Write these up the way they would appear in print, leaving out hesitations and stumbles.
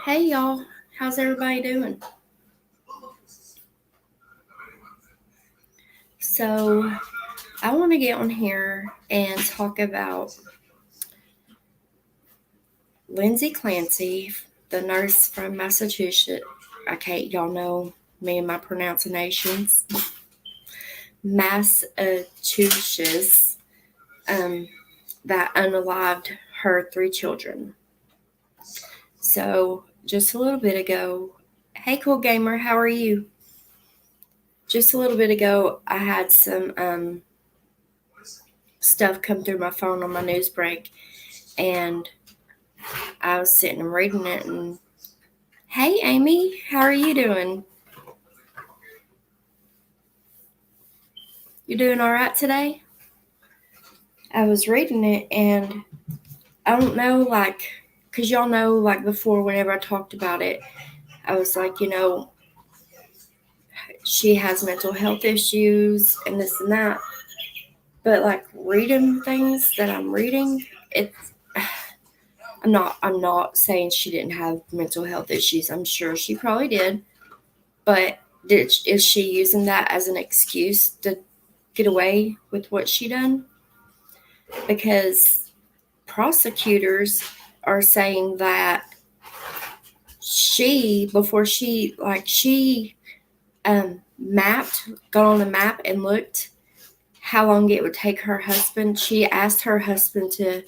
Hey y'all, how's everybody doing? So, I want to get on here and talk about Lindsay Clancy, the nurse from Massachusetts. Okay, y'all know me and my pronunciations. Massachusetts, that unalived her 3 children. So, just a little bit ago, hey, cool gamer, how are you? Just a little bit ago, I had some stuff come through my phone on my news break, and I was sitting and reading it, and hey, Amy, how are you doing? You doing all right today? I was reading it, and I don't know, because y'all know, before, whenever I talked about it, I was like, she has mental health issues and this and that. But reading things that I'm reading, it's I'm not saying she didn't have mental health issues. I'm sure she probably did. But is she using that as an excuse to get away with what she done? Because prosecutors are saying that before she got on the map and looked how long it would take her husband. She asked her husband to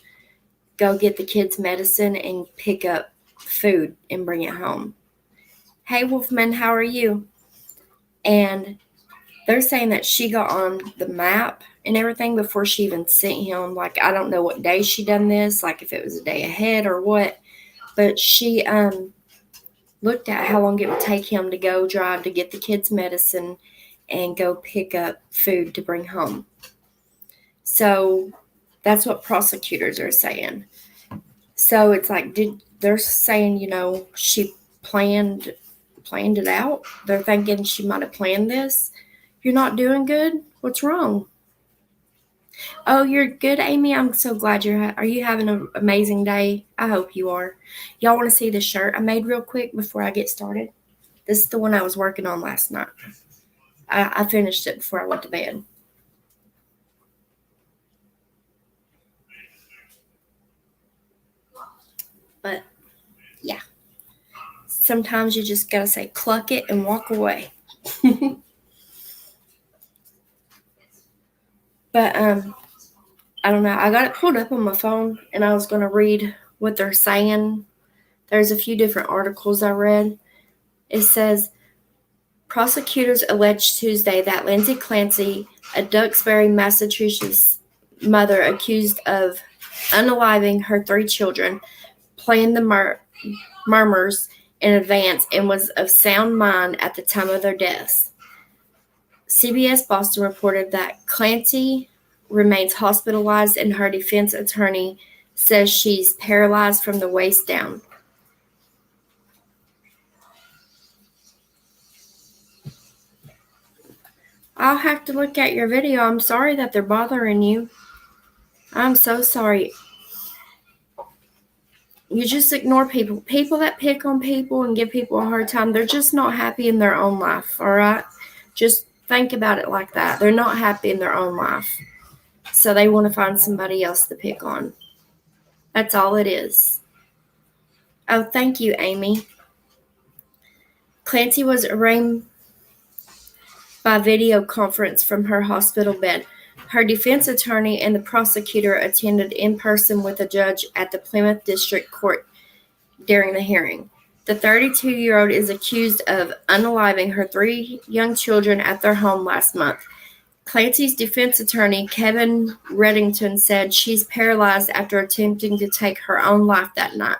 go get the kids' medicine and pick up food and bring it home. Hey, Wolfman, how are you? And they're saying that she got on the map and everything before she even sent him. I don't know what day she done this, if it was a day ahead or what, but she looked at how long it would take him to go drive to get the kids' medicine and go pick up food to bring home. So that's what prosecutors are saying. So it's they're saying, she planned it out. They're thinking she might have planned this. You're not doing good? What's wrong? Oh, you're good, Amy? I'm so glad are you having an amazing day? I hope you are. Y'all want to see the shirt I made real quick before I get started? This is the one I was working on last night. I finished it before I went to bed. But, yeah. Sometimes you just gotta say, cluck it and walk away. But, I don't know. I got it pulled up on my phone, and I was going to read what they're saying. There's a few different articles I read. It says, prosecutors alleged Tuesday that Lindsay Clancy, a Duxbury, Massachusetts mother accused of unaliving her 3 children, planned the murmurs in advance and was of sound mind at the time of their deaths. CBS Boston reported that Clancy remains hospitalized, and her defense attorney says she's paralyzed from the waist down. I'll have to look at your video. I'm sorry that they're bothering you. I'm so sorry. You just ignore people. People that pick on people and give people a hard time, they're just not happy in their own life, all right? Just think about it like that. They're not happy in their own life. So they want to find somebody else to pick on. That's all it is. Oh, thank you, Amy. Clancy was arraigned by video conference from her hospital bed. Her defense attorney and the prosecutor attended in person with a judge at the Plymouth District Court during the hearing. The 32-year-old is accused of unaliving her 3 young children at their home last month. Clancy's defense attorney, Kevin Reddington, said she's paralyzed after attempting to take her own life that night.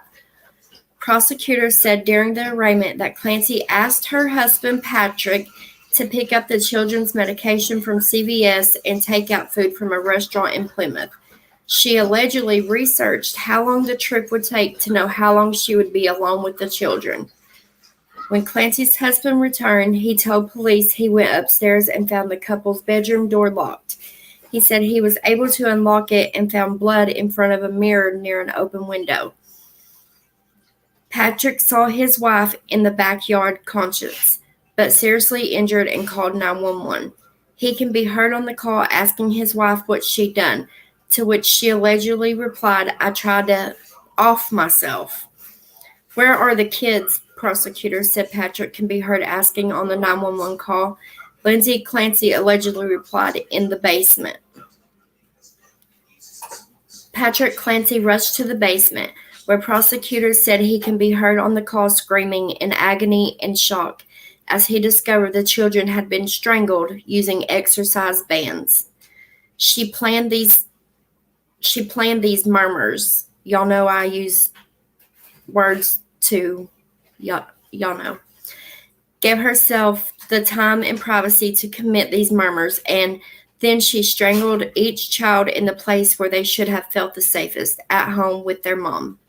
Prosecutors said during the arraignment that Clancy asked her husband, Patrick, to pick up the children's medication from CVS and take out food from a restaurant in Plymouth. She allegedly researched how long the trip would take to know how long she would be alone with the children. When Clancy's husband returned, he told police he went upstairs and found the couple's bedroom door locked. He said he was able to unlock it and found blood in front of a mirror near an open window. Patrick saw his wife in the backyard conscious, but seriously injured and called 911. He can be heard on the call asking his wife what she'd done, to which she allegedly replied, "I tried to off myself." "Where are the kids?" prosecutors said Patrick can be heard asking on the 911 call. Clancy allegedly replied, "In the basement." Patrick Clancy rushed to the basement, where prosecutors said he can be heard on the call screaming in agony and shock as he discovered the children had been strangled using exercise bands. She planned these murmurs. Y'all know I use words to y'all know. Gave herself the time and privacy to commit these murmurs, and then she strangled each child in the place where they should have felt the safest, at home with their mom.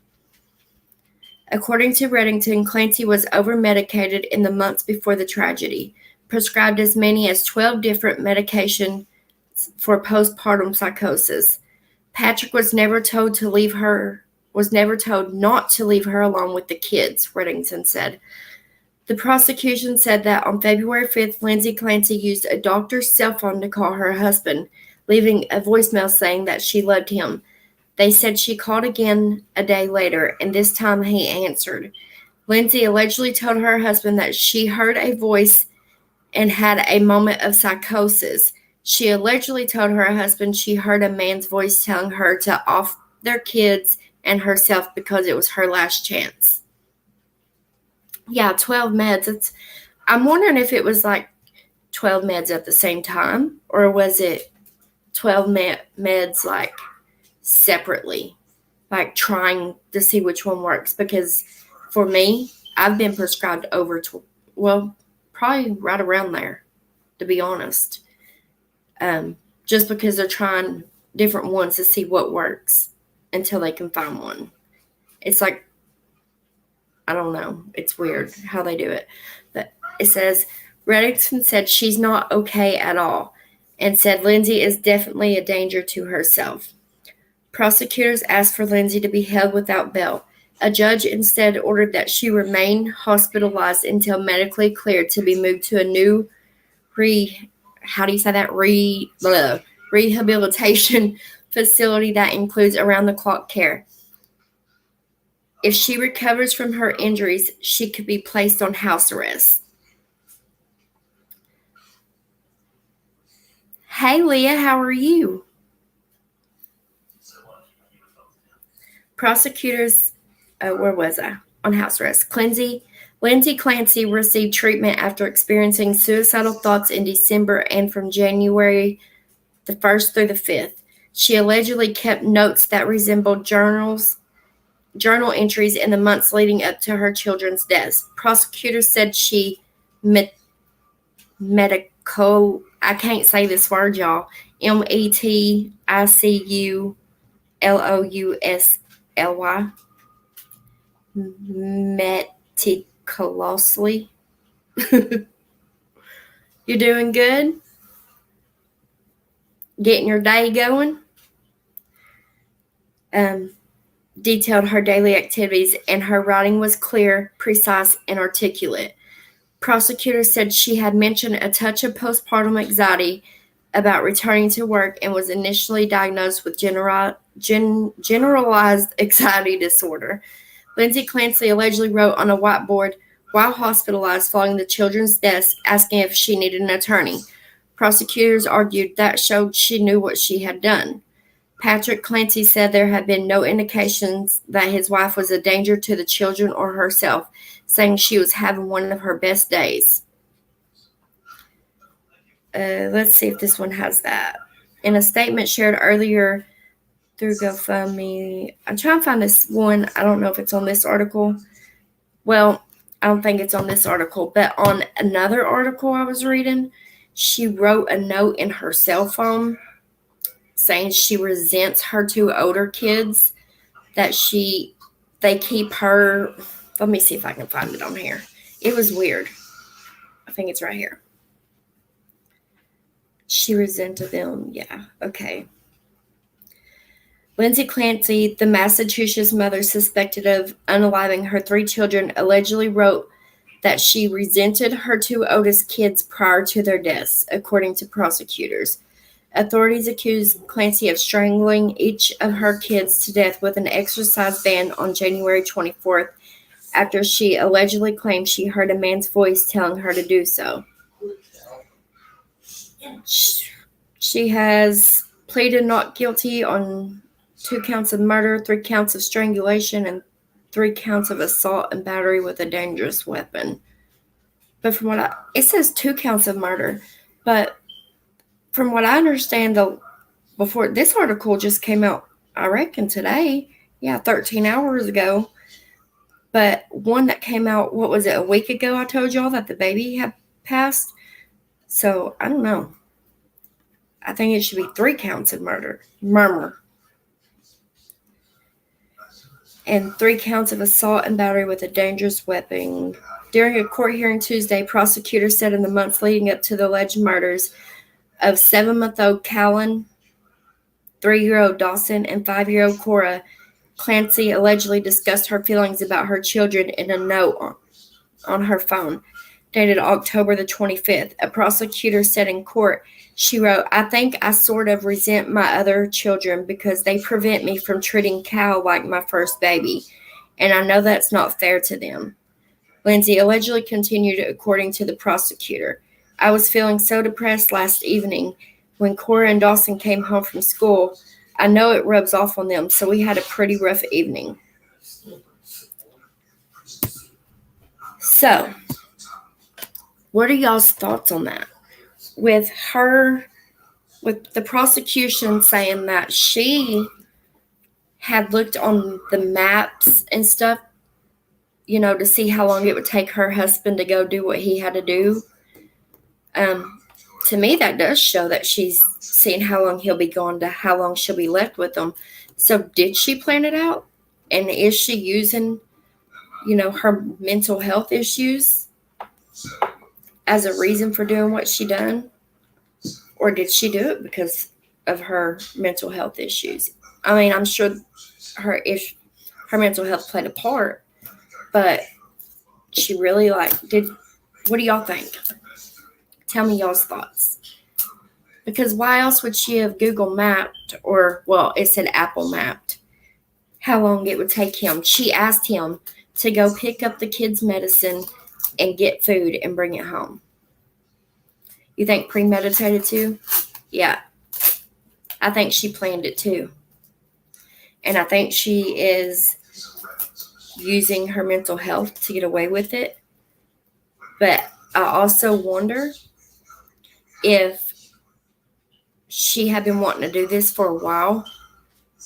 According to Reddington, Clancy was over-medicated in the months before the tragedy, prescribed as many as 12 different medications for postpartum psychosis. Patrick was never told not to leave her alone with the kids, Reddington said. The prosecution said that on February 5th, Clancy used a doctor's cell phone to call her husband, leaving a voicemail saying that she loved him. They said she called again a day later, and this time he answered. Lindsay allegedly told her husband that she heard a voice and had a moment of psychosis. She allegedly told her husband she heard a man's voice telling her to off their kids and herself because it was her last chance. Yeah, 12 meds. I'm wondering if it was like 12 meds at the same time, or was it 12 meds like separately, like trying to see which one works? Because for me, I've been prescribed probably right around there, to be honest. Just because they're trying different ones to see what works until they can find one. It's like, I don't know. It's weird how they do it. But it says, Reddington said she's not okay at all and said Lindsay is definitely a danger to herself. Prosecutors asked for Lindsay to be held without bail. A judge instead ordered that she remain hospitalized until medically cleared to be moved to a new rehabilitation facility that includes around-the-clock care. If she recovers from her injuries, she could be placed on house arrest. Hey, Leah, how are you? Prosecutors, where was I? On house arrest. Lindsay Clancy received treatment after experiencing suicidal thoughts in December and from January the 1st through the 5th. She allegedly kept notes that resembled journal entries in the months leading up to her children's deaths. Prosecutors said she I can't say this word, y'all. METICULOUSLY. Meticulously. You're doing good? Getting your day going? Detailed her daily activities, and her writing was clear, precise, and articulate. Prosecutors said she had mentioned a touch of postpartum anxiety about returning to work and was initially diagnosed with generalized anxiety disorder. Lindsay Clancy allegedly wrote on a whiteboard while hospitalized following the children's deaths, asking if she needed an attorney. Prosecutors argued that showed she knew what she had done. Patrick Clancy said there had been no indications that his wife was a danger to the children or herself, saying she was having one of her best days. Let's see if this one has that. In a statement shared earlier through GoFundMe, I'm trying to find this one. I don't know if it's on this article. Well, I don't think it's on this article, but on another article I was reading, she wrote a note in her cell phone saying she resents her two older kids, that they keep her. Let me see if I can find it on here. It was weird. I think it's right here. She resented them. Yeah, okay. Lindsay Clancy, the Massachusetts mother suspected of unaliving her 3 children, allegedly wrote that she resented her 2 oldest kids prior to their deaths, according to prosecutors. Authorities accused Clancy of strangling each of her kids to death with an exercise band on January 24th, after she allegedly claimed she heard a man's voice telling her to do so. She has pleaded not guilty on 2 counts of murder, 3 counts of strangulation, and 3 counts of assault and battery with a dangerous weapon. But it says 2 counts of murder. But from what I understand, before this article just came out, I reckon today, 13 hours ago. But one that came out, what was it, a week ago, I told y'all that the baby had passed. So, I don't know. I think it should be 3 counts of murder. And 3 counts of assault and battery with a dangerous weapon. During a court hearing Tuesday, prosecutors said in the months leading up to the alleged murders of 7-month-old Callan, 3-year-old Dawson, and 5-year-old Cora, Clancy allegedly discussed her feelings about her children in a note on her phone, dated October the 25th. A prosecutor said in court, she wrote, "I think I sort of resent my other children because they prevent me from treating Cal like my first baby, and I know that's not fair to them." Lindsay allegedly continued, according to the prosecutor, "I was feeling so depressed last evening when Cora and Dawson came home from school. I know it rubs off on them, so we had a pretty rough evening." So, what are y'all's thoughts on that? With the prosecution saying that she had looked on the maps and stuff, to see how long it would take her husband to go do what he had to do. To me, that does show that she's seeing how long he'll be gone to how long she'll be left with him. So did she plan it out? And is she using, her mental health issues as a reason for doing what she done? Or did she do it because of her mental health issues? I mean, I'm sure her mental health played a part, but she really what do y'all think? Tell me y'all's thoughts. Because why else would she have Google mapped, it said Apple mapped, how long it would take him? She asked him to go pick up the kids' medicine and get food and bring it home. You think premeditated too? Yeah. I think she planned it too. And I think she is using her mental health to get away with it. But I also wonder if she had been wanting to do this for a while.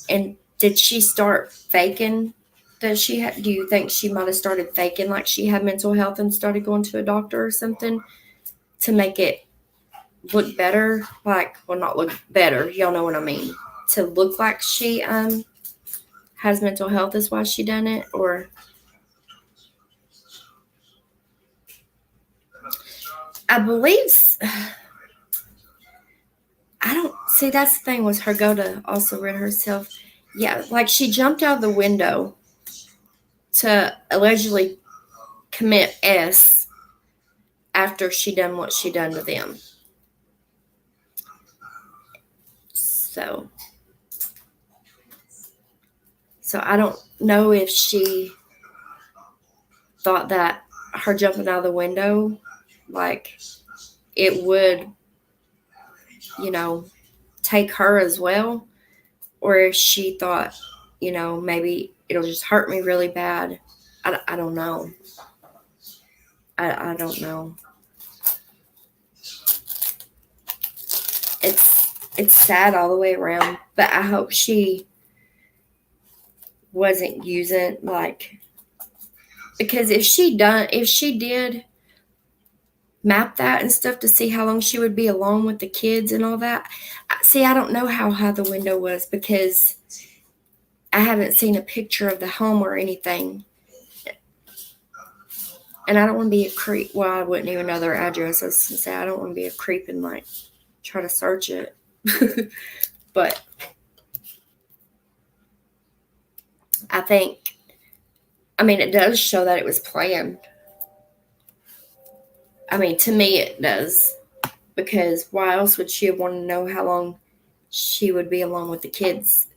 And did she start faking that she had? Do you think she might have started faking like she had mental health and started going to a doctor or something to make it look better? Not look better. Y'all know what I mean. To look like she has mental health is why she done it, or I believe. I don't see. That's the thing. Was her go to also rid herself? Yeah, like she jumped out of the window to allegedly commit S after she done what she done to them. So I don't know if she thought that her jumping out of the window, it would, take her as well, or if she thought, maybe it'll just hurt me really bad. I don't know. I don't know. It's sad all the way around, but I hope she wasn't using because if she did map that and stuff to see how long she would be alone with the kids and all that. See, I don't know how high the window was because I haven't seen a picture of the home or anything. And I don't want to be a creep. Well, I wouldn't even know their address. I was going to say, I don't want to be a creep and try to search it. But I think, I mean, it does show that it was planned. I mean, to me, it does. Because why else would she want to know how long she would be alone with the kids?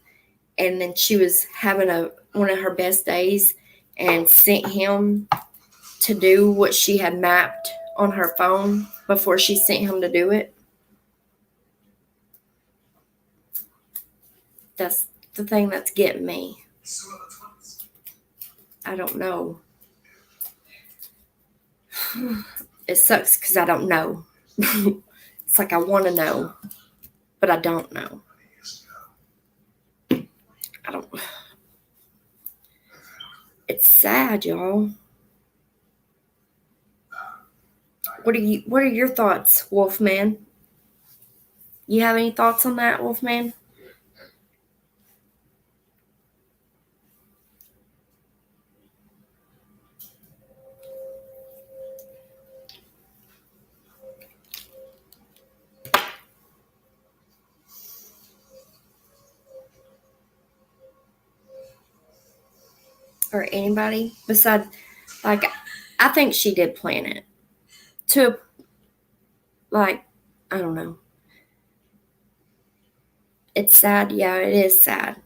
And then she was having one of her best days and sent him to do what she had mapped on her phone before she sent him to do it. That's the thing that's getting me. I don't know. It sucks because I don't know. It's like I want to know, but I don't know. I don't. It's sad, y'all. What are your thoughts, Wolfman? You have any thoughts on that, Wolfman? Or anybody besides, like, I think she did plan it to, like, I don't know. It's sad. Yeah, it is sad.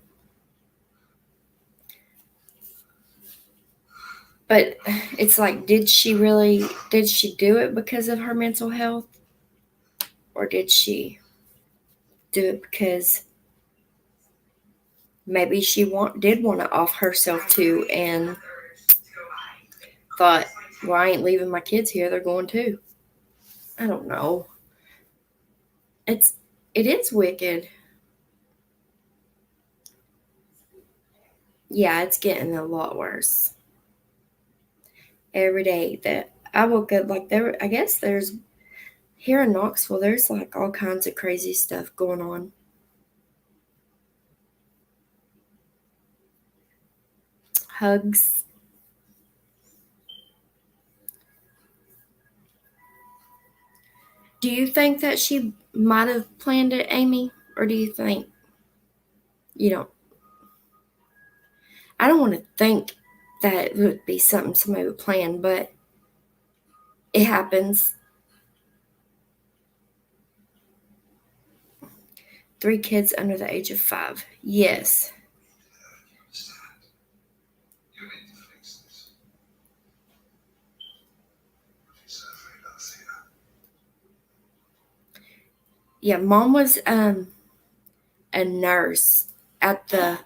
But it's like, did she do it because of her mental health? Or did she do it because maybe she did want to off herself too and thought, well, I ain't leaving my kids here. They're going too. I don't know. It is wicked. Yeah, it's getting a lot worse. Every day that I woke up, like, I guess there's, here in Knoxville, there's like all kinds of crazy stuff going on. Hugs. Do you think that she might have planned it, Amy? Or do you think you don't? I don't want to think that it would be something somebody would plan, but it happens. 3 kids under the age of 5. Yes. Yeah, Mom was a nurse at the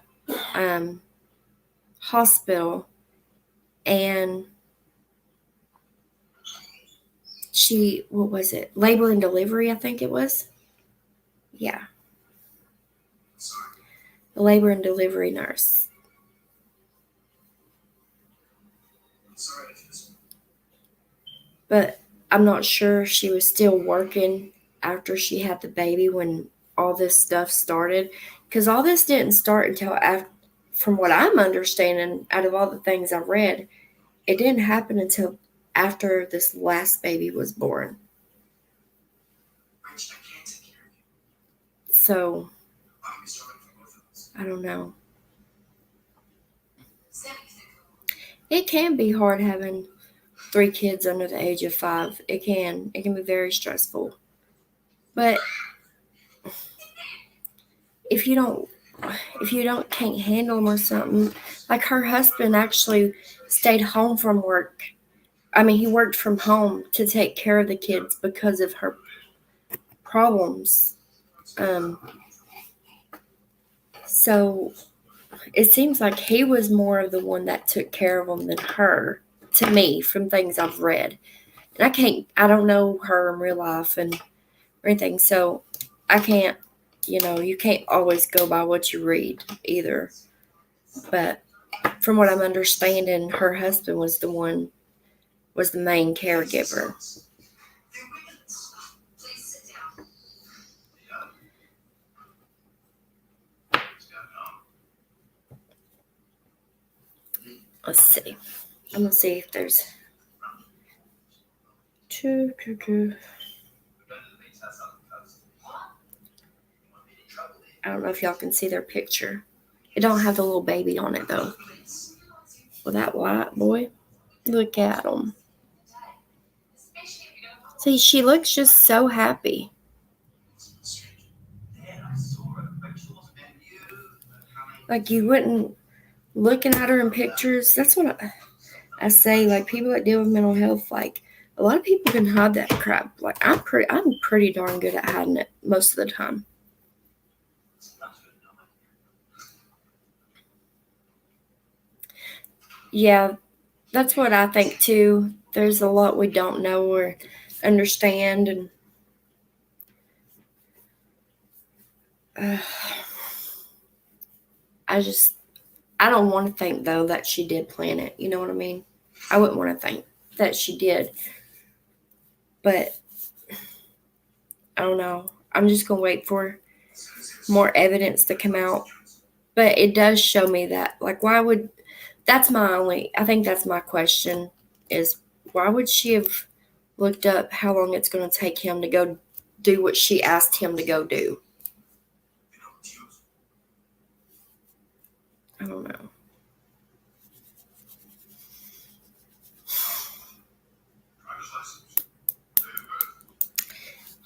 hospital, and what was it? Labor and delivery, I think it was. Yeah. The labor and delivery nurse. But I'm not sure she was still working after she had the baby when all this stuff started. Because all this didn't start until after, from what I'm understanding, out of all the things I read, it didn't happen until after this last baby was born. So, I don't know. It can be hard having 3 kids under the age of 5. It can be very stressful. But if you don't can't handle them or something, like her husband actually stayed home from work. I mean, he worked from home to take care of the kids because of her problems. So it seems like he was more of the one that took care of them than her, to me, from things I've read. And I don't know her in real life or anything, so I can't, you can't always go by what you read either. But from what I'm understanding, her husband was the main caregiver. Let's see. I'm gonna see if there's I don't know if y'all can see their picture. It don't have the little baby on it though. Well, that white boy, look at him. See, she looks just so happy. Like you wouldn't looking at her in pictures. That's what I say. Like people that deal with mental health, like a lot of people can hide that crap. Like I'm pretty darn good at hiding it most of the time. Yeah, that's what I think too. There's a lot we don't know or understand, and uh, I don't want to think though that she did plan it. You know what I mean? I wouldn't want to think that she did, but I don't know. I'm just gonna wait for more evidence to come out. But it does show me that, like, why would I think that's my question is why would she have looked up how long it's going to take him to go do what she asked him to go do? I don't know.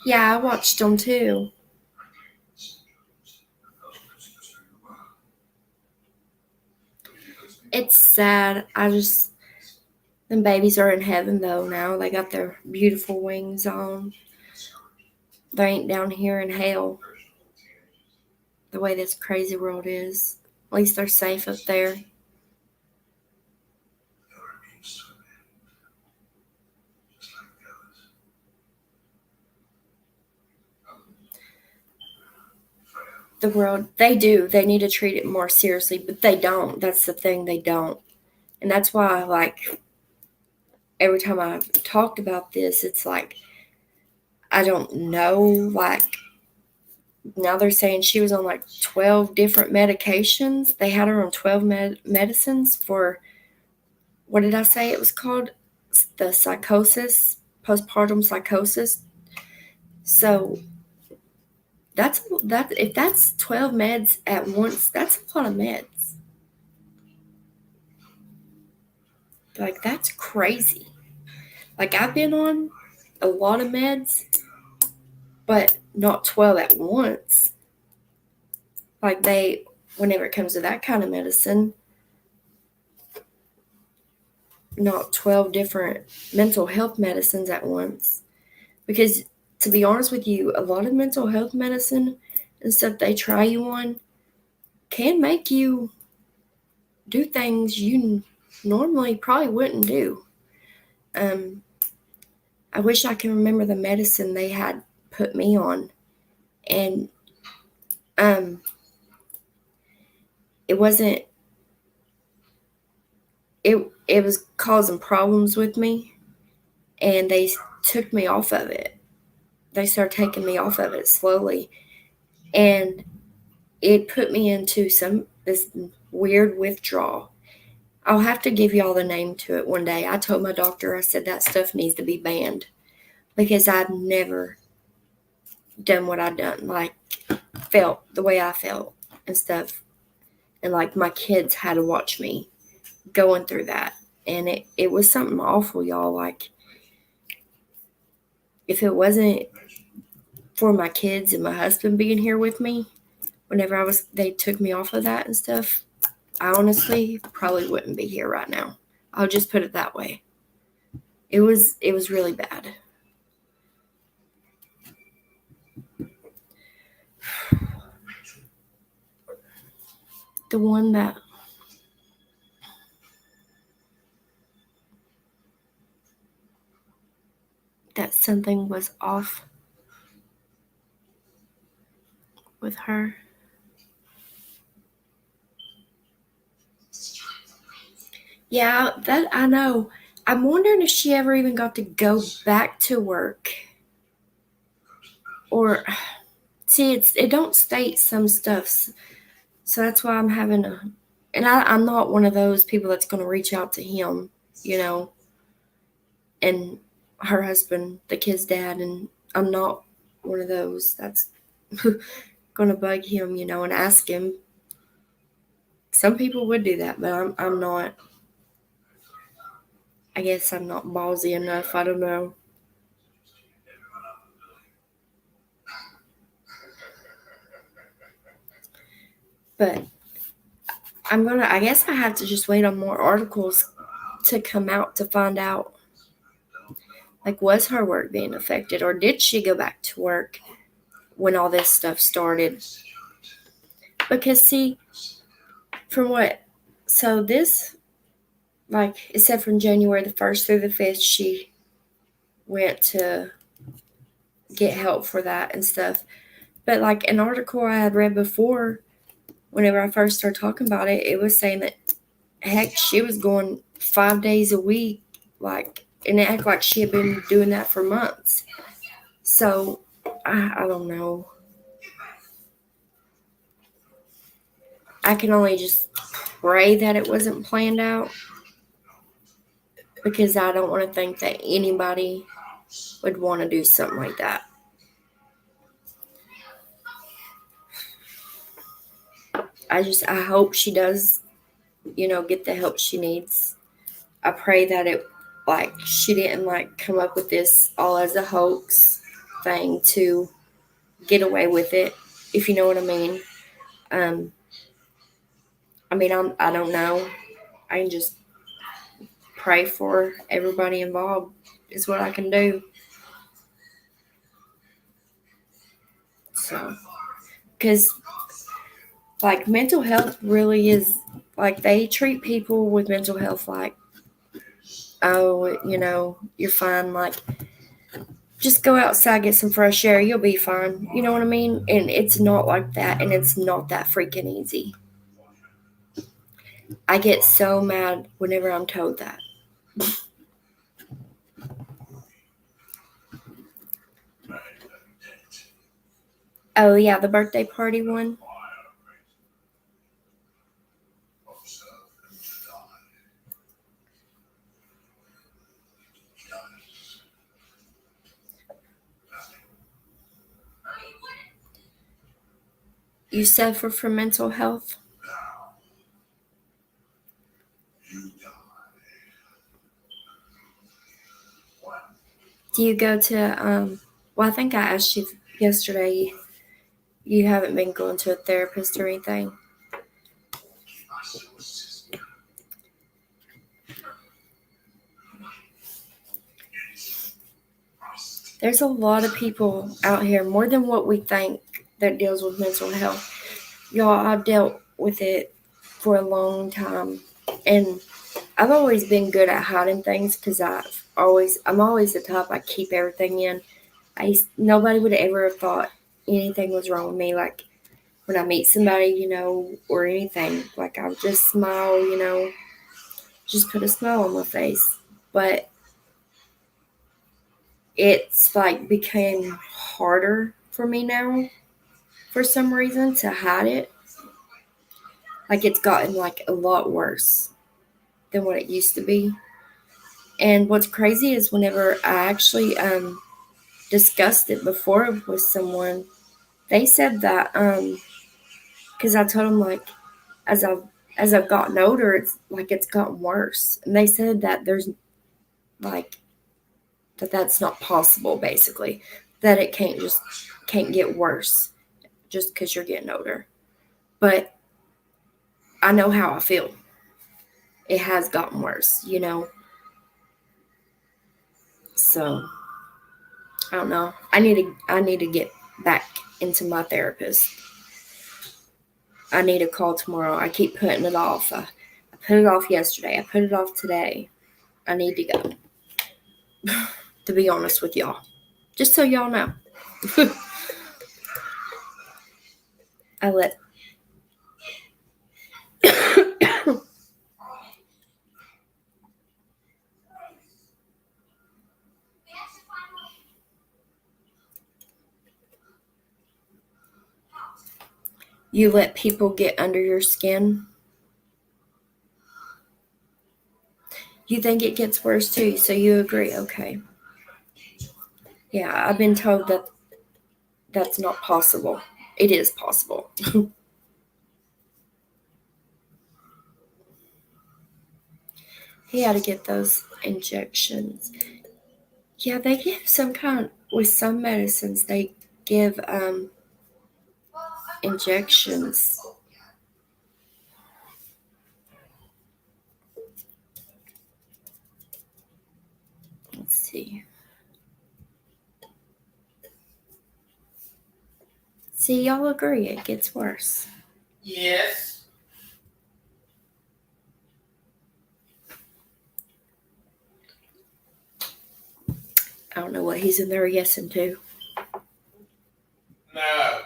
Yeah, I watched them too. It's sad. Them babies are in heaven though now. They got their beautiful wings on. They ain't down here in hell the way this crazy world is. At least they're safe up there. The world, they do. They need to treat it more seriously, but they don't. That's the thing, they don't. And that's why, like, every time I've talked about this, it's like, I don't know. Like, now they're saying she was on like 12 different medications. They had her on 12 medicines for, what did I say it was called? The psychosis, postpartum psychosis. So if that's 12 meds at once, that's a lot of meds. Like, that's crazy. Like, I've been on a lot of meds, but not 12 at once. Like, whenever it comes to that kind of medicine, not 12 different mental health medicines at once. Because, to be honest with you, a lot of mental health medicine and stuff they try you on can make you do things you normally probably wouldn't do. I wish I can remember the medicine they had put me on, and it wasn't. It was causing problems with me, and they took me off of it. They started taking me off of it slowly, and it put me into this weird withdrawal. I'll have to give y'all the name to it one day. I told my doctor, I said that stuff needs to be banned because I've never done what I've done, like felt the way I felt and stuff. And like my kids had to watch me going through that. And it was something awful, y'all. Like, if it wasn't for my kids and my husband being here with me, whenever they took me off of that and stuff, I honestly probably wouldn't be here right now. I'll just put it that way. It was really bad. The one that something was off with her. Yeah, that I know. I'm wondering if she ever even got to go back to work. Or see, it don't state some stuff. So that's why I'm having and I'm not one of those people that's going to reach out to him, and her husband, the kid's dad, and I'm not one of those that's going to bug him, and ask him. Some people would do that, but I'm not. I guess I'm not ballsy enough. I don't know. But I guess I have to just wait on more articles to come out to find out, like, was her work being affected, or did she go back to work when all this stuff started? Because, see, from what, so this, like it said, from January the 1st through the 5th, she went to get help for that and stuff. But, like, an article I had read before, whenever I first started talking about it, it was saying that, heck, she was going 5 days a week, like, and it acted like she had been doing that for months. So, I don't know. I can only just pray that it wasn't planned out, because I don't want to think that anybody would want to do something like that. I hope she does, get the help she needs. I pray that she didn't, come up with this all as a hoax thing to get away with it, if you know what I mean. I don't know. I can just pray for everybody involved is what I can do. So, because, mental health really is, they treat people with mental health like, oh, you're fine. Just go outside, get some fresh air, you'll be fine. You know what I mean? And it's not like that, and it's not that freaking easy. I get so mad whenever I'm told that. Oh, yeah, the birthday party one. You suffer from mental health? Do you go to, I think I asked you yesterday, you haven't been going to a therapist or anything? There's a lot of people out here, more than what we think, that deals with mental health. Y'all, I've dealt with it for a long time, and I've always been good at hiding things, because I'm always the type, I keep everything in. Nobody would ever have thought anything was wrong with me. Like, when I meet somebody, or anything, I would just smile, just put a smile on my face. But it's became harder for me now, for some reason, to hide it. It's gotten a lot worse than what it used to be. And what's crazy is, whenever I actually discussed it before with someone, they said that, because I told them, as I've gotten older, it's gotten worse, and they said that there's that's not possible, basically, that it can't get worse just because you're getting older. But I know how I feel. It has gotten worse, So I don't know. I need to get back into my therapist. I need a call tomorrow. I keep putting it off. I put it off yesterday. I put it off today. I need to go. To be honest with y'all. Just so y'all know. I let you let people get under your skin. You think it gets worse too, so you agree. Okay. Yeah, I've been told that that's not possible. It is possible. He had to get those injections. Yeah, they give some kind with some medicines. They give injections. Let's see. See, y'all agree it gets worse. Yes. I don't know what he's in there yesing to. No.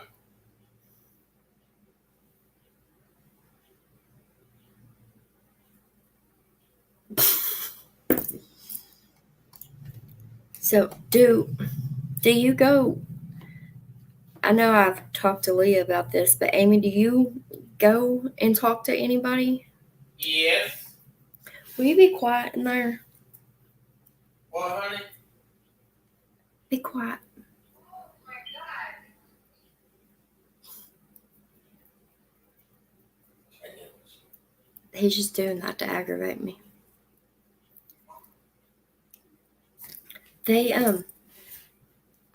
So, do you go? I know I've talked to Leah about this, but Amy, do you go and talk to anybody? Yes. Will you be quiet in there? What, honey? Be quiet. He's just doing that to aggravate me.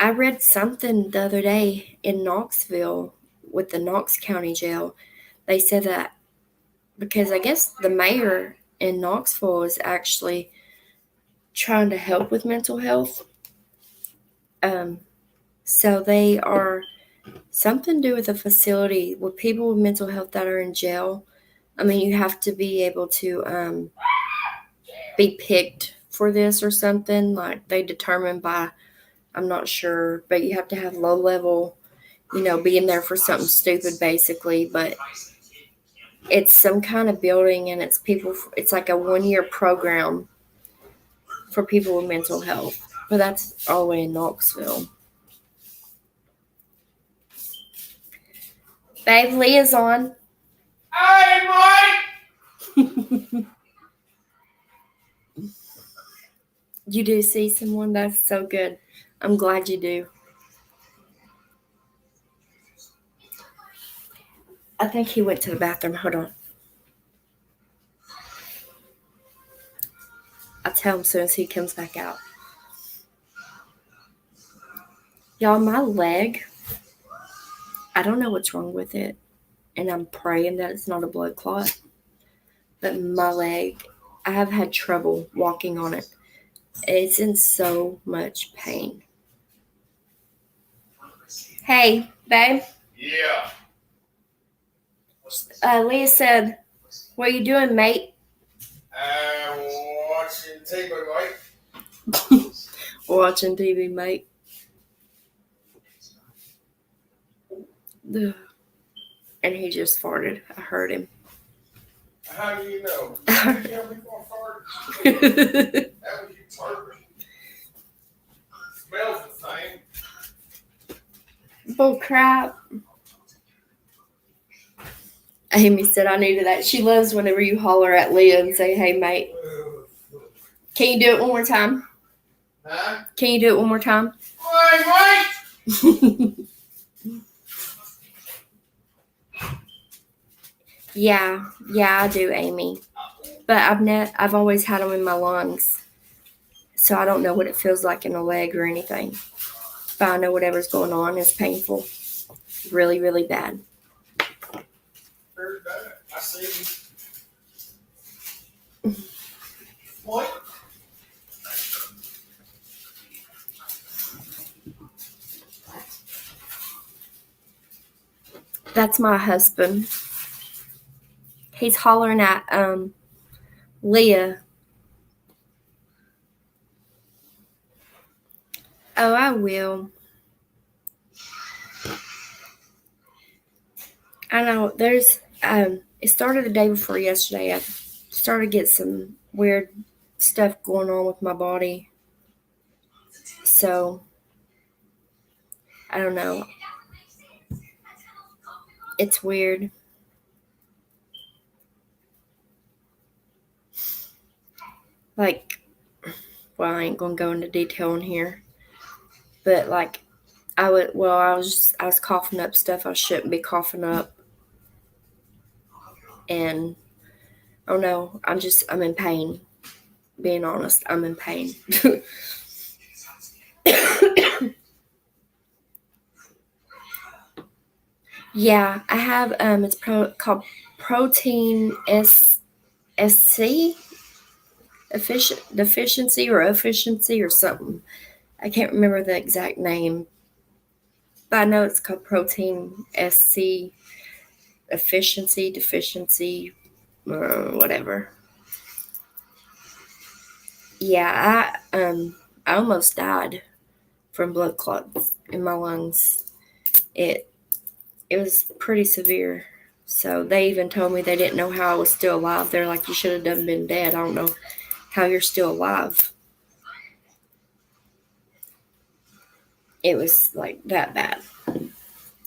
I read something the other day in Knoxville with the Knox County Jail. They said that because I guess the mayor in Knoxville is actually trying to help with mental health. So they are something to do with a facility with people with mental health that are in jail. I mean, you have to be able to be picked for this or something. Like they determine by, I'm not sure, but you have to have low level, being there for something stupid basically. But it's some kind of building and it's like a 1 year program for people with mental health. But that's all the way in Knoxville. Babe, Leah's on. Hey, Mike! You do see someone? That's so good. I'm glad you do. I think he went to the bathroom. Hold on. I'll tell him as soon as he comes back out. Y'all, my leg, I don't know what's wrong with it. And I'm praying that it's not a blood clot. But my leg, I have had trouble walking on it. It's in so much pain. Hey, babe. Yeah. Leah said, "What are you doing, mate?" I'm watching TV, Mike. Watching TV, mate. Ugh. And he just farted. I heard him. How do you know? You tell me before I farted. That was you farting. Smells the same. Bull crap. Amy said I needed that. She loves whenever you holler at Leah and say, "Hey, mate." Can you do it one more time? Huh? Can you do it one more time? Wait! Yeah, I do, Amy. But I've always had them in my lungs, so I don't know what it feels like in a leg or anything. But I know whatever's going on is painful, really, really bad. Very bad. I see you. What? That's my husband. He's hollering at Leah. Oh, I will. I know there's it started the day before yesterday. I started to get some weird stuff going on with my body. So I don't know. It's weird. Like, well, I ain't gonna go into detail in here, but like, I was coughing up stuff I shouldn't be coughing up, and oh no, I'm in pain. being honest, I'm in pain. Yeah, I have it's called protein SC deficiency or something. I can't remember the exact name, but I know it's called protein SC deficiency, whatever. Yeah, I almost died from blood clots in my lungs. It it was pretty severe. So they even told me they didn't know how I was still alive. They're like, you should have done been dead. I don't know how you're still alive. It was like that bad.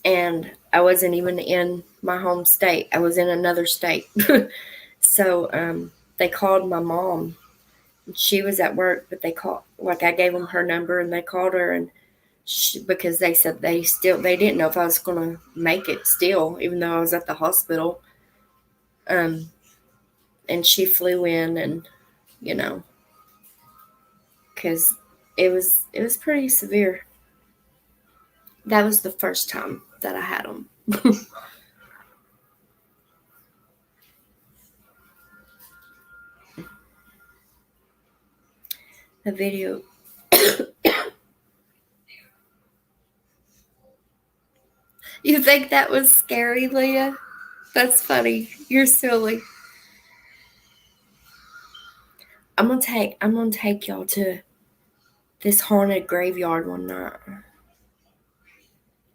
And I wasn't even in my home state. I was in another state. So they called my mom. She was at work, but they called, like I gave them her number and they called her and because they said they didn't know if I was going to make it still, even though I was at the hospital. And she flew in and, you know, because it was pretty severe. That was the first time that I had them. The video. You think that was scary, Leah? That's funny. You're silly. I'm gonna take y'all to this haunted graveyard one night.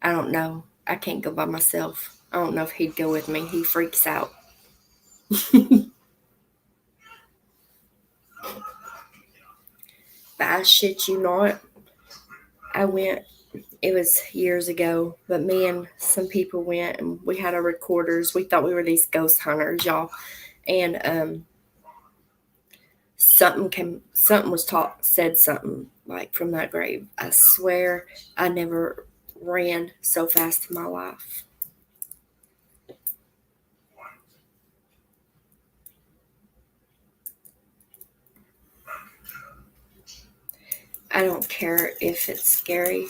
I don't know. I can't go by myself. I don't know if he'd go with me. He freaks out. But I shit you not. I went. It was years ago, but me and some people went and we had our recorders. We thought we were these ghost hunters, y'all. And something was said something like from that grave. I swear I never ran so fast in my life. I don't care if it's scary.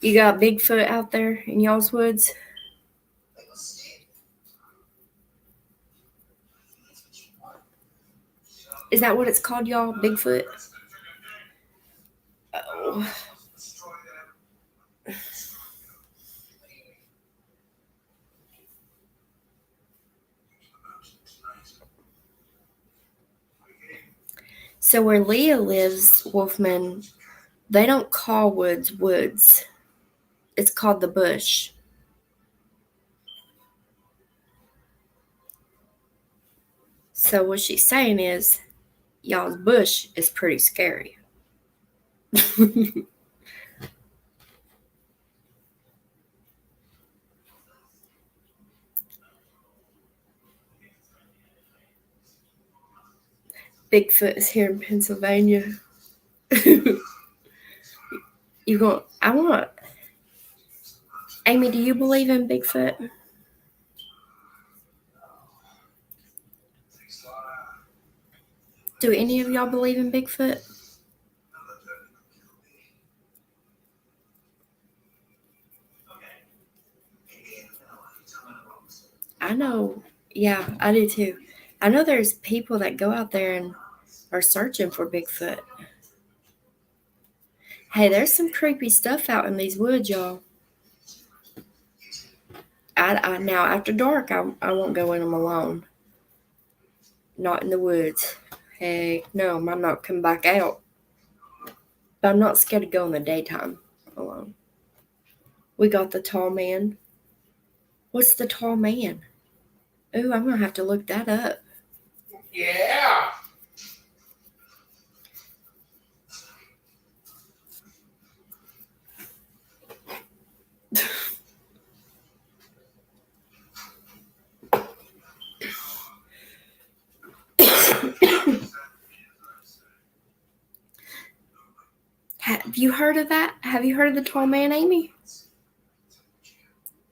You got Bigfoot out there in y'all's woods? Is that what it's called, y'all? Bigfoot? Oh. So where Leah lives, Wolfman, they don't call woods. It's called the bush. So what she's saying is, y'all's bush is pretty scary. Bigfoot is here in Pennsylvania. Amy, do you believe in Bigfoot? Do any of y'all believe in Bigfoot? I know. Yeah, I do too. I know there's people that go out there and are searching for Bigfoot. Hey, there's some creepy stuff out in these woods, y'all. Now after dark, I won't go in them alone. Not in the woods. Hey, no, I'm not coming back out. But I'm not scared to go in the daytime alone. We got the tall man. What's the tall man? Ooh, I'm gonna have to look that up. Yeah. Have you heard of that? Have you heard of the tall man, Amy?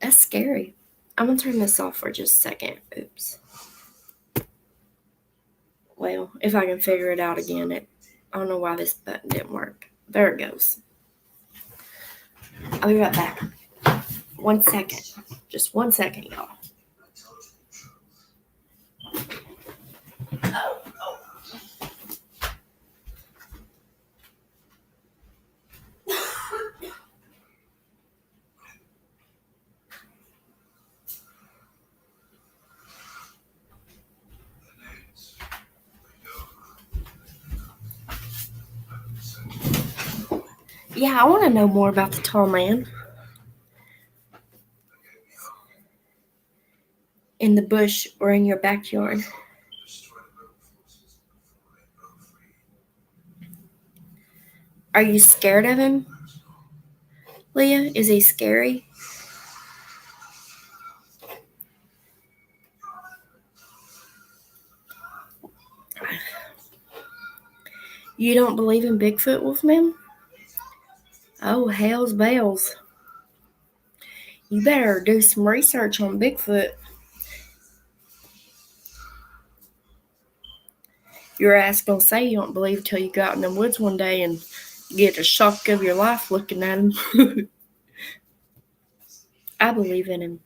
That's scary. I'm gonna turn this off for just a second. Oops. Well, if I can figure it out again, I don't know why this button didn't work. There it goes. I'll be right back. 1 second. Just 1 second, y'all. Yeah, I want to know more about the tall man in the bush or in your backyard. Are you scared of him, Leah? Is he scary? You don't believe in Bigfoot, Wolfman? Oh, hell's bells. You better do some research on Bigfoot. Your ass gonna say you don't believe till you go out in the woods one day and get a shock of your life looking at him. I believe in him.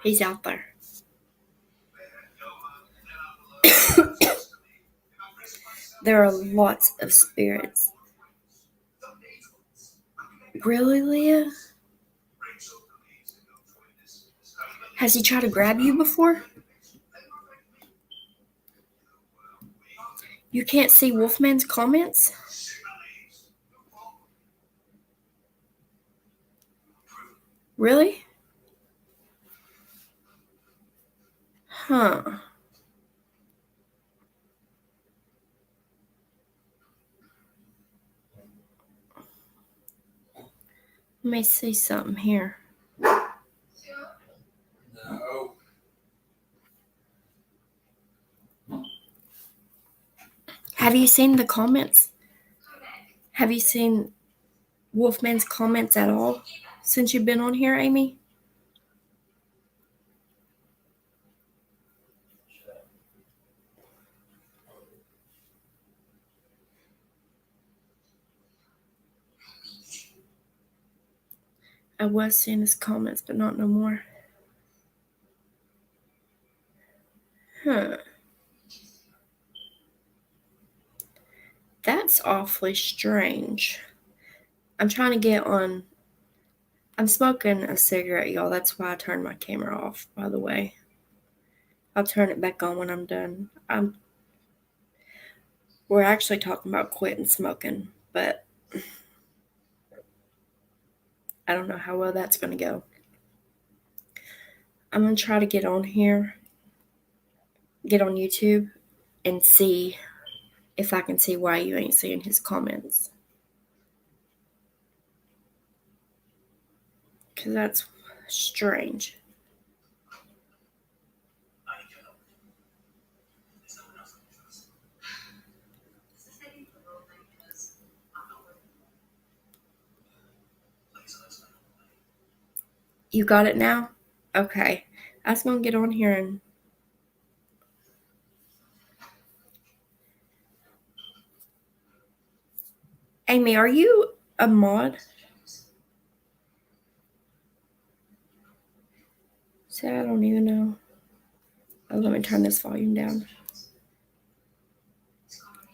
He's out there. There are lots of spirits. Really, Leah? Has he tried to grab you before? You can't see Wolfman's comments? Really? Huh. Let me see something here. No. Have you seen the comments? Have you seen Wolfman's comments at all since you've been on here, Amy? I was seeing his comments, but not no more. Huh. That's awfully strange. I'm trying to get on. I'm smoking a cigarette, y'all. That's why I turned my camera off, by the way. I'll turn it back on when I'm done. We're actually talking about quitting smoking, but I don't know how well that's going to go. I'm going to try to get on here, get on YouTube, and see if I can see why you ain't seeing his comments. Because that's strange. You got it now? Okay. I was going to get on here and... Amy, are you a mod? See, I don't even know. Oh, let me turn this volume down.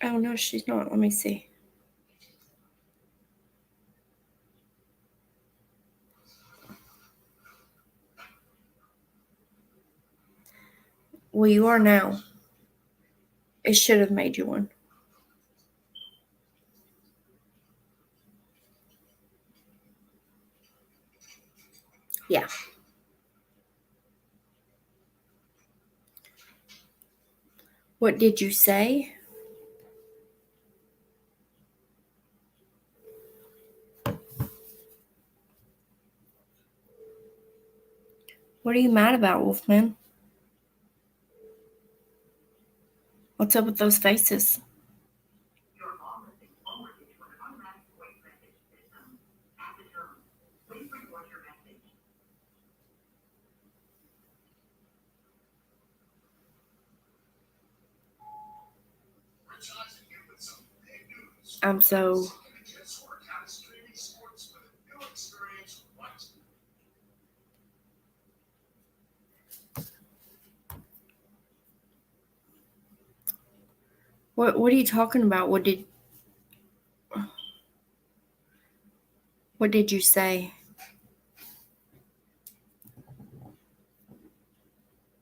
Oh, no, she's not. Let me see. Well, you are now. It should have made you one. Yeah. What did you say? What are you mad about, Wolfman? What's up with those faces? I'm so... What are you talking about? What did you say?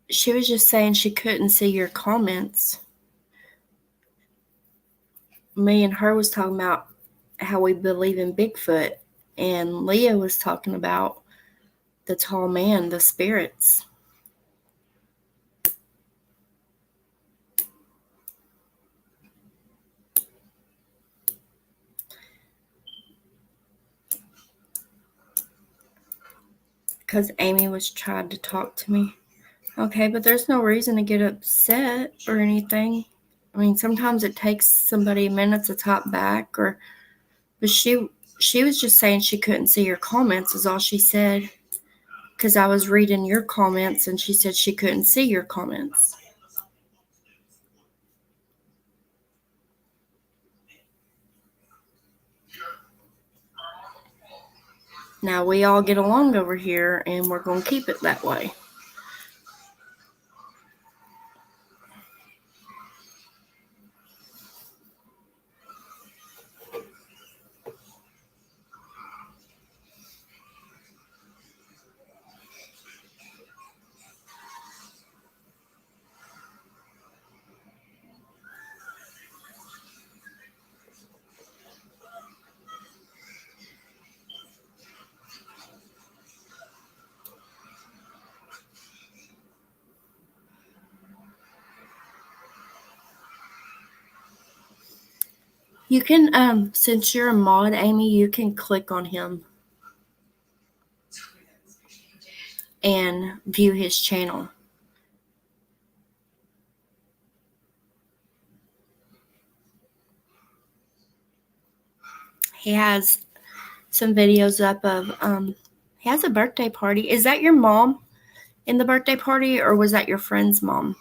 She was just saying she couldn't see your comments. Me and her was talking about how we believe in Bigfoot, and Leah was talking about the tall man, the spirits. Because Amy was trying to talk to me. Okay, but there's no reason to get upset or anything. I mean, sometimes it takes somebody a minute to talk back, but she was just saying she couldn't see your comments is all she said. Because I was reading your comments and she said she couldn't see your comments. Now we all get along over here and we're going to keep it that way. You can, since you're a mod, Amy, you can click on him and view his channel. He has some videos up of, he has a birthday party. Is that your mom in the birthday party, or was that your friend's mom?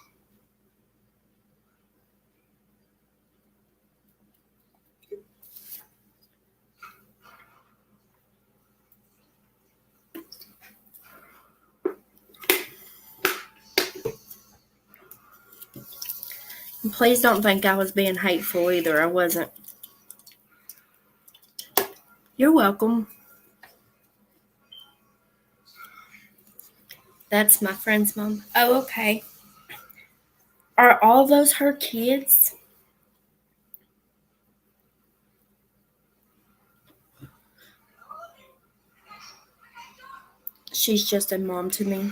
And please don't think I was being hateful either. I wasn't. You're welcome. That's my friend's mom. Oh, okay. Are all those her kids? She's just a mom to me.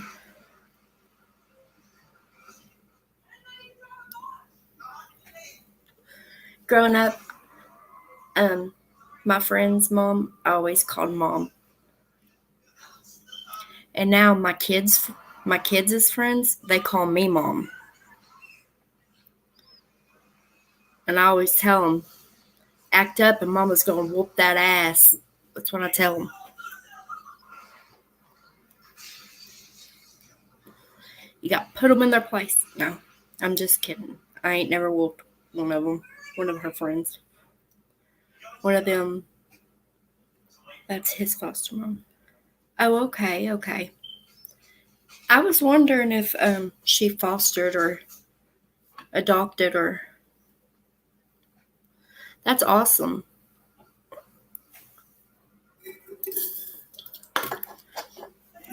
Growing up, my friend's mom, I always called mom. And now my kids' friends, they call me mom. And I always tell them, act up and mama's going to whoop that ass. That's what I tell them. You got to put them in their place. No, I'm just kidding. I ain't never whooped one of them, one of her friends. One of them, that's his foster mom. Oh, okay. I was wondering if she fostered or adopted or... That's awesome.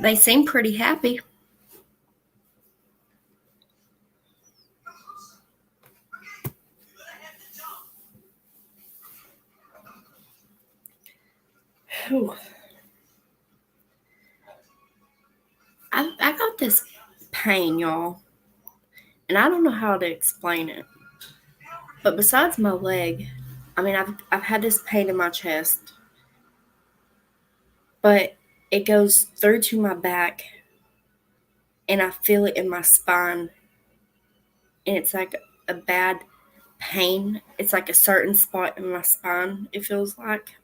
They seem pretty happy. Whew. I got this pain, y'all, and I don't know how to explain it. But besides my leg, I mean, I've had this pain in my chest, but it goes through to my back, and I feel it in my spine, and it's like a bad pain. It's like a certain spot in my spine, it feels like,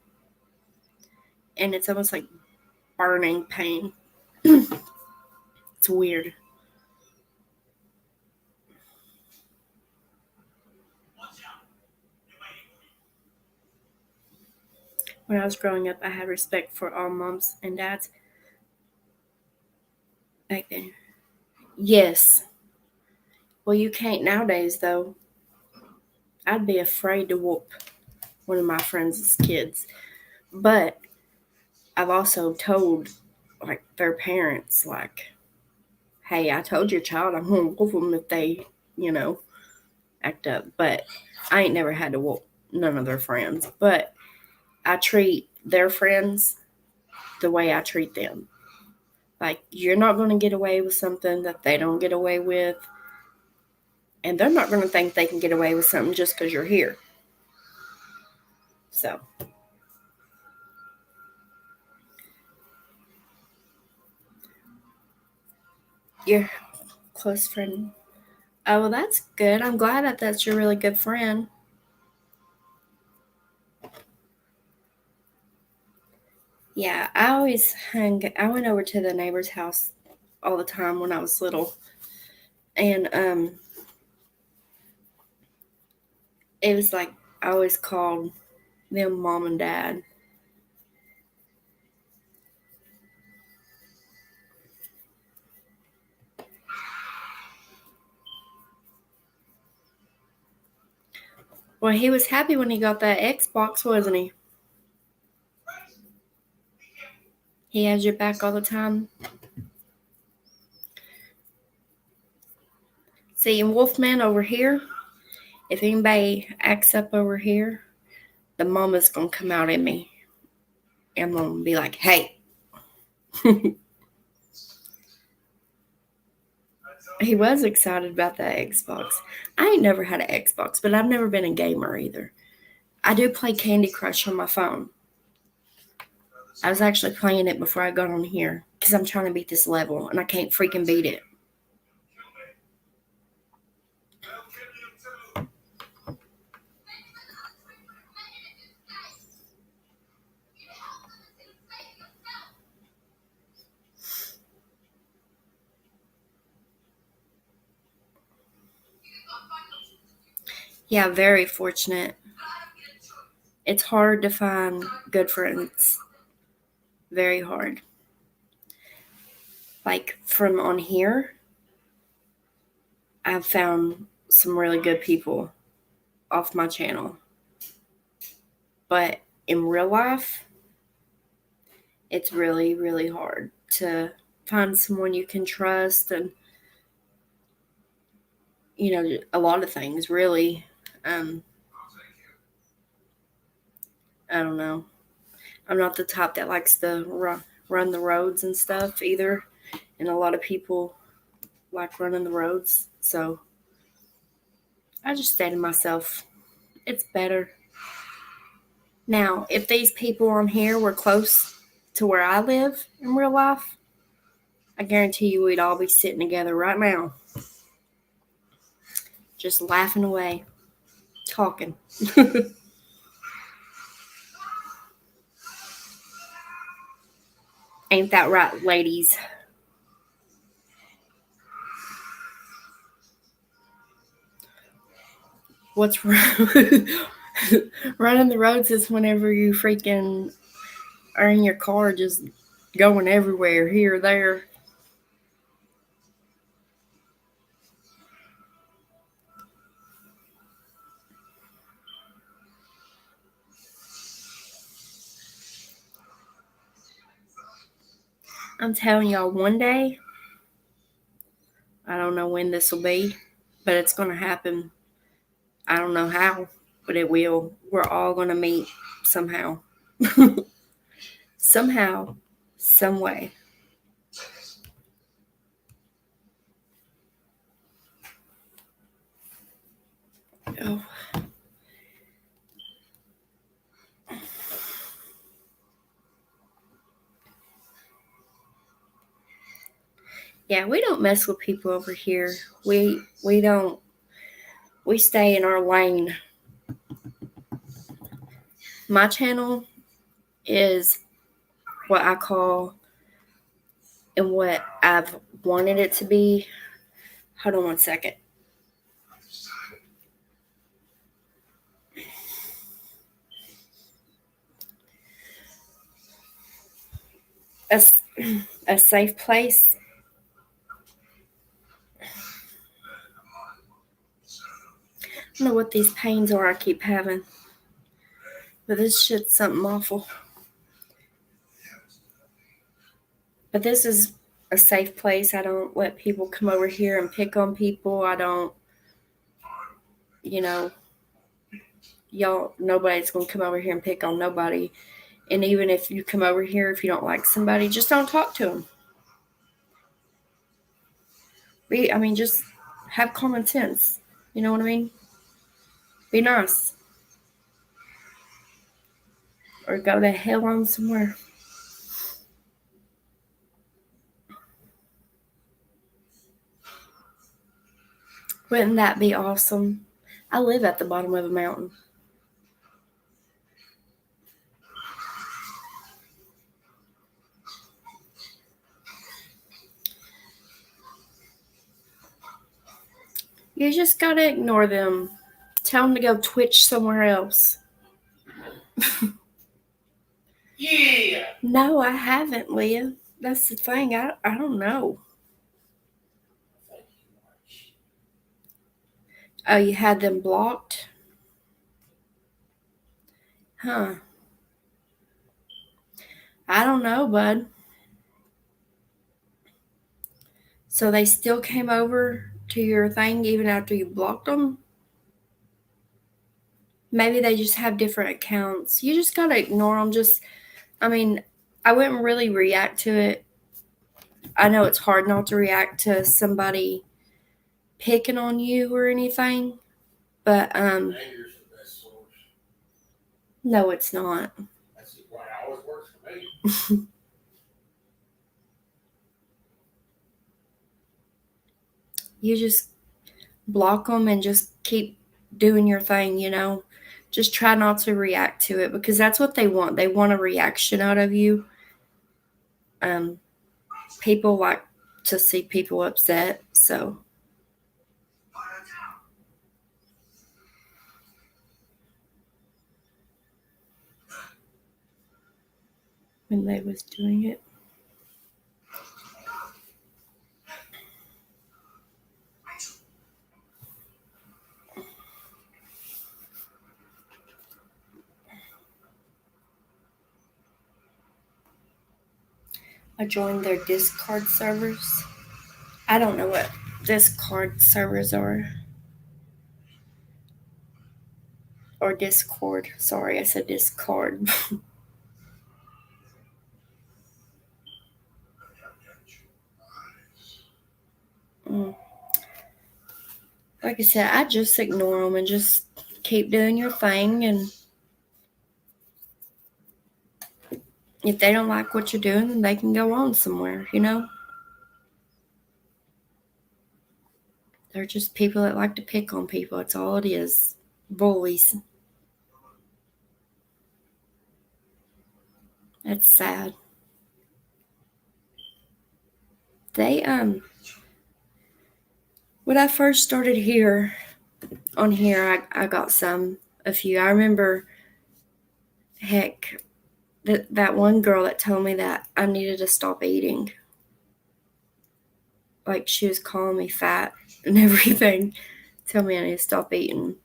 and it's almost like burning pain. It's weird. When I was growing up, I had respect for all moms and dads back then. Yes. Well, you can't nowadays, though. I'd be afraid to whoop one of my friends' kids. But I've also told, like, their parents, like, hey, I told your child I'm going to whoop them if they, act up. But I ain't never had to whoop none of their friends. But I treat their friends the way I treat them. Like, you're not going to get away with something that they don't get away with. And they're not going to think they can get away with something just because you're here. So, your close friend. Oh, well, that's good. I'm glad that that's your really good friend. Yeah, I went over to the neighbor's house all the time when I was little. And it was like I always called them mom and dad. Well, he was happy when he got that Xbox, wasn't he? He has your back all the time. See, in Wolfman over here, if anybody acts up over here, the mama's going to come out at me. And I'm going to be like, hey. He was excited about that Xbox. I ain't never had an Xbox, but I've never been a gamer either. I do play Candy Crush on my phone. I was actually playing it before I got on here because I'm trying to beat this level and I can't freaking beat it. Yeah, very fortunate. It's hard to find good friends. Very hard. Like from on here, I've found some really good people off my channel. But in real life, it's really, really hard to find someone you can trust and, a lot of things, really. I don't know. I'm not the type that likes to run the roads and stuff either. And a lot of people like running the roads. So I just say to myself, it's better. Now, if these people on here were close to where I live in real life, I guarantee you we'd all be sitting together right now. Just laughing away, talking. Ain't that right, ladies? What's wrong? Running the roads is whenever you freaking are in your car just going everywhere, here, there. I'm telling y'all, one day, I don't know when this will be, but it's going to happen. I don't know how, but it will. We're all going to meet somehow. Somehow, some way. Oh. Yeah, we don't mess with people over here. We don't. We stay in our lane. My channel is what I call and what I've wanted it to be. Hold on one second. a safe place. I don't know what these pains are I keep having, but this shit's something awful. But this is a safe place. I don't let people come over here and pick on people. I don't, nobody's going to come over here and pick on nobody. And even if you come over here, if you don't like somebody, just don't talk to them. Just have common sense. You know what I mean? Be nice. Or go the hell on somewhere. Wouldn't that be awesome? I live at the bottom of a mountain. You just gotta ignore them. Tell them to go twitch somewhere else. Yeah. No, I haven't, Leah. That's the thing. I don't know. Oh, you had them blocked? Huh. I don't know, bud. So they still came over to your thing even after you blocked them? Maybe they just have different accounts. You just gotta ignore them. I wouldn't really react to it. I know it's hard not to react to somebody picking on you or anything, but Anger's the best source. no, it's not. That's why it always works for me. You just block them and just keep doing your thing, Just try not to react to it because that's what they want. They want a reaction out of you. People like to see people upset, so. When they was doing it. I joined their Discord servers. I don't know what Discord servers are. Or Discord. Sorry, I said Discord. Like I said, I just ignore them and just keep doing your thing. And if they don't like what you're doing, then they can go on somewhere, They're just people that like to pick on people. That's all it is. Bullies. That's sad. They, when I first started on here, I got a few. I remember, heck, that one girl that told me that I needed to stop eating. Like, she was calling me fat and everything. Tell me I need to stop eating.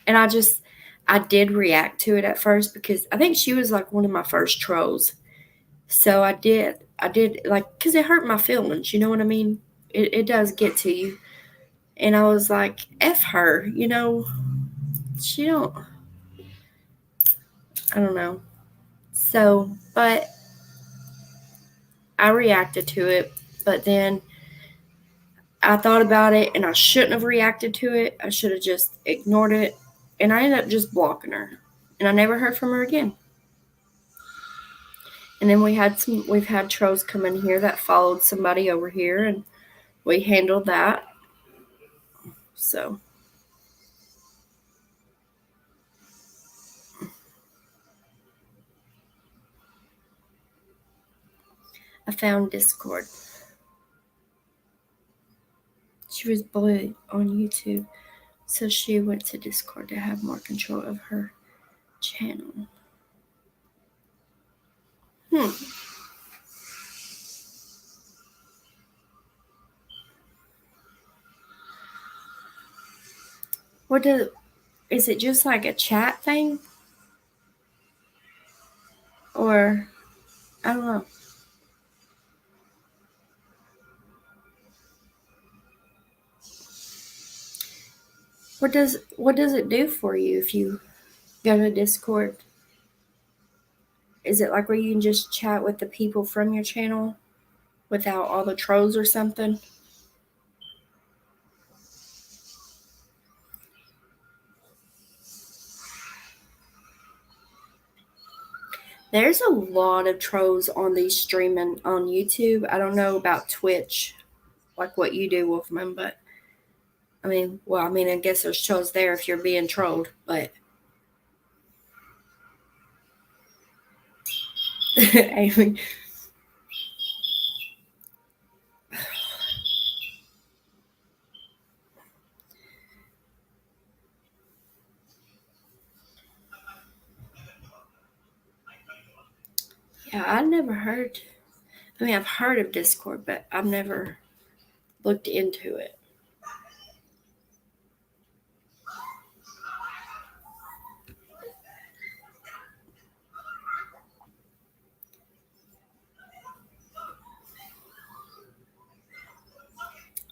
And I did react to it at first because I think she was like one of my first trolls. So I did like, because it hurt my feelings, you know what I mean? It does get to you. And I was like, F her, she don't, I don't know. So, but I reacted to it, but then I thought about it and I shouldn't have reacted to it. I should have just ignored it. And I ended up just blocking her. And I never heard from her again. And then we've had trolls come in here that followed somebody over here and we handled that. So I found Discord. She was bullied on YouTube, so she went to Discord to have more control of her channel. Is it just like a chat thing? Or, I don't know. What does it do for you if you go to Discord? Is it like where you can just chat with the people from your channel without all the trolls or something? There's a lot of trolls on these streaming on YouTube. I don't know about Twitch, like what you do, Wolfman, but I guess there's trolls there if you're being trolled, but Amy. Yeah, I've heard of Discord, but I've never looked into it.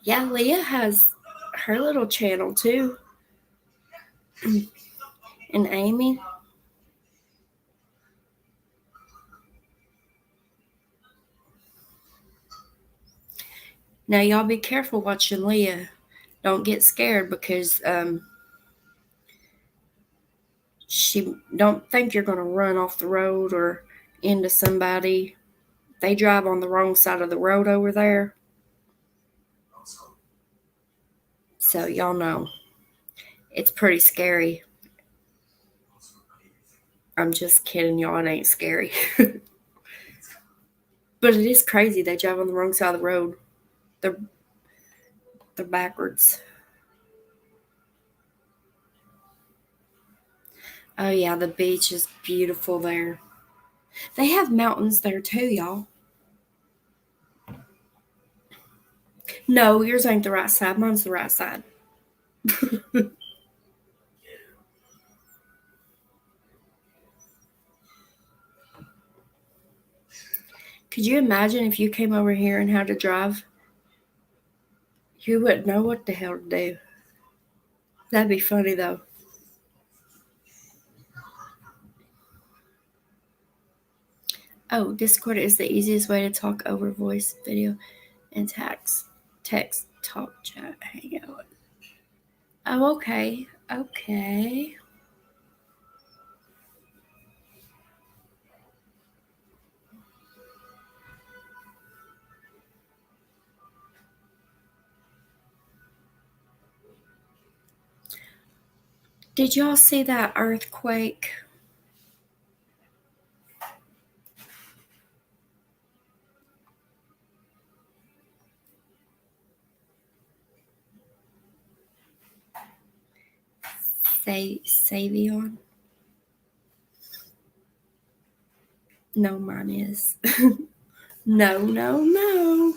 Yeah, Leah has her little channel too. And Amy. Now, y'all be careful watching Leah. Don't get scared because she don't think you're going to run off the road or into somebody. They drive on the wrong side of the road over there. So y'all know. It's pretty scary. I'm just kidding, y'all. It ain't scary. But it is crazy. They drive on the wrong side of the road. They're backwards. Oh, yeah, the beach is beautiful there. They have mountains there too, y'all. No, yours ain't the right side. Mine's the right side. Could you imagine if you came over here and had to drive? You wouldn't know what the hell to do. That'd be funny, though. Oh, Discord is the easiest way to talk over voice, video, and text, talk, chat, hang out. Oh, okay. Okay. Did y'all see that earthquake? Savion? No, mine is. No.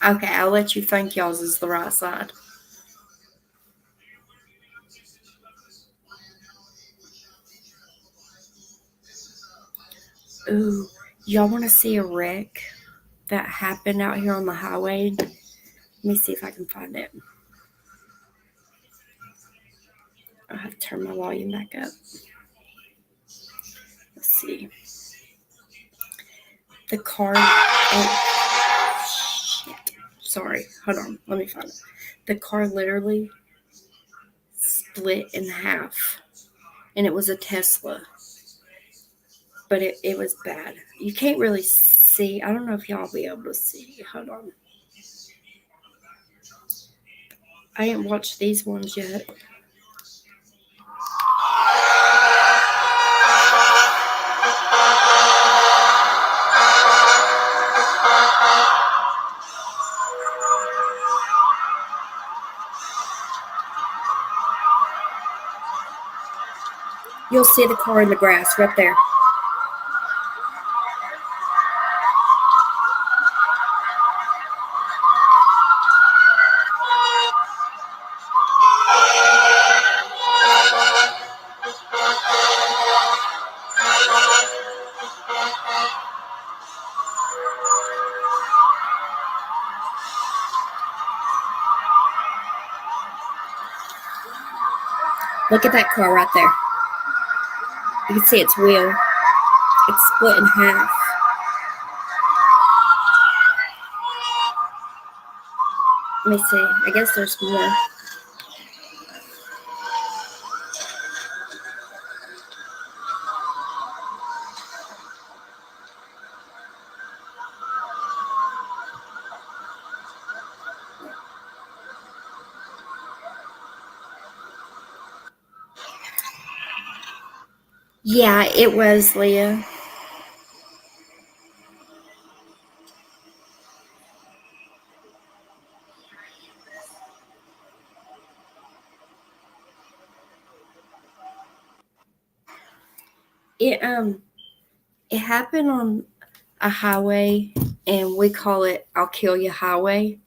Okay, I'll let you think y'all's is the right side. Ooh, y'all want to see a wreck that happened out here on the highway? Let me see if I can find it. I'll have to turn my volume back up. Let's see. The car. Oh, shit. Sorry. Hold on. Let me find it. The car literally split in half. And it was a Tesla. But it was bad. You can't really see. I don't know if y'all will be able to see. Hold on. I ain't watched these ones yet. You'll see the car in the grass right there. Look at that car right there. You can see its wheel. It's split in half. Let me see. I guess there's more. Yeah, it was, Leah. It happened on a highway, and we call it Alkilia Highway,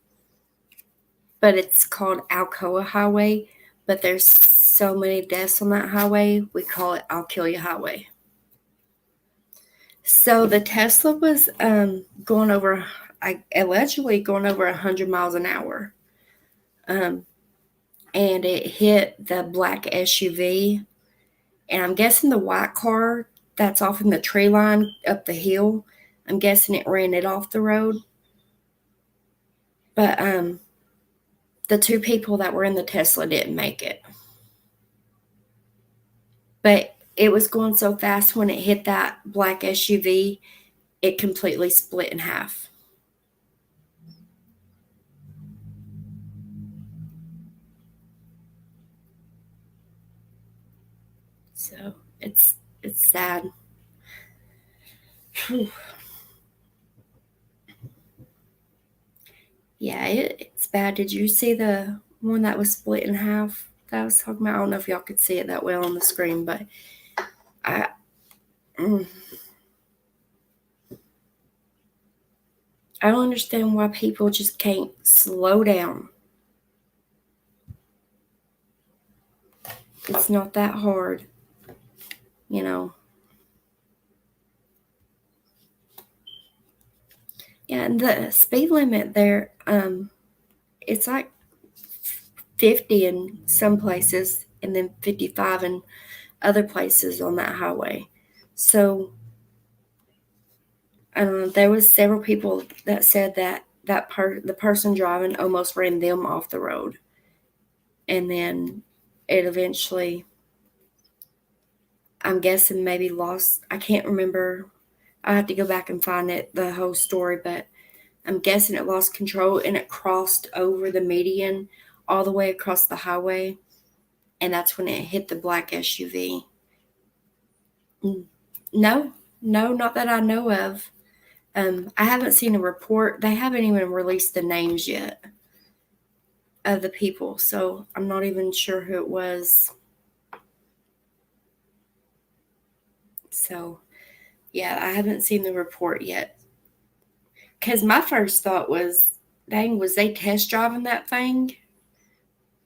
but it's called Alcoa Highway. But there's so many deaths on that highway, we call it Alkilia Highway. So the Tesla was allegedly going over 100 miles an hour, and it hit the black SUV. And I'm guessing the white car that's off in the tree line up the hill, I'm guessing it ran it off the road. But the two people that were in the Tesla didn't make it. But it was going so fast when it hit that black SUV, it completely split in half. So it's sad. Whew. Yeah, it's bad. Did you see the one that was split in half that I was talking about? I don't know if y'all could see it that well on the screen, but I don't understand why people just can't slow down. It's not that hard, you know. Yeah, and the speed limit there, it's like 50 in some places and then 55 in other places on that highway. So I don't know. There was several people that said that the person driving almost ran them off the road, and then it eventually, I'm guessing, maybe lost. I can't remember. I have to go back and find the whole story, but I'm guessing it lost control and it crossed over the median all the way across the highway, and that's when it hit the black SUV. No, not that I know of. I haven't seen a report. They haven't even released the names yet of the people, so I'm not even sure who it was. So, yeah, I haven't seen the report yet. Because my first thought was, dang, was they test driving that thing?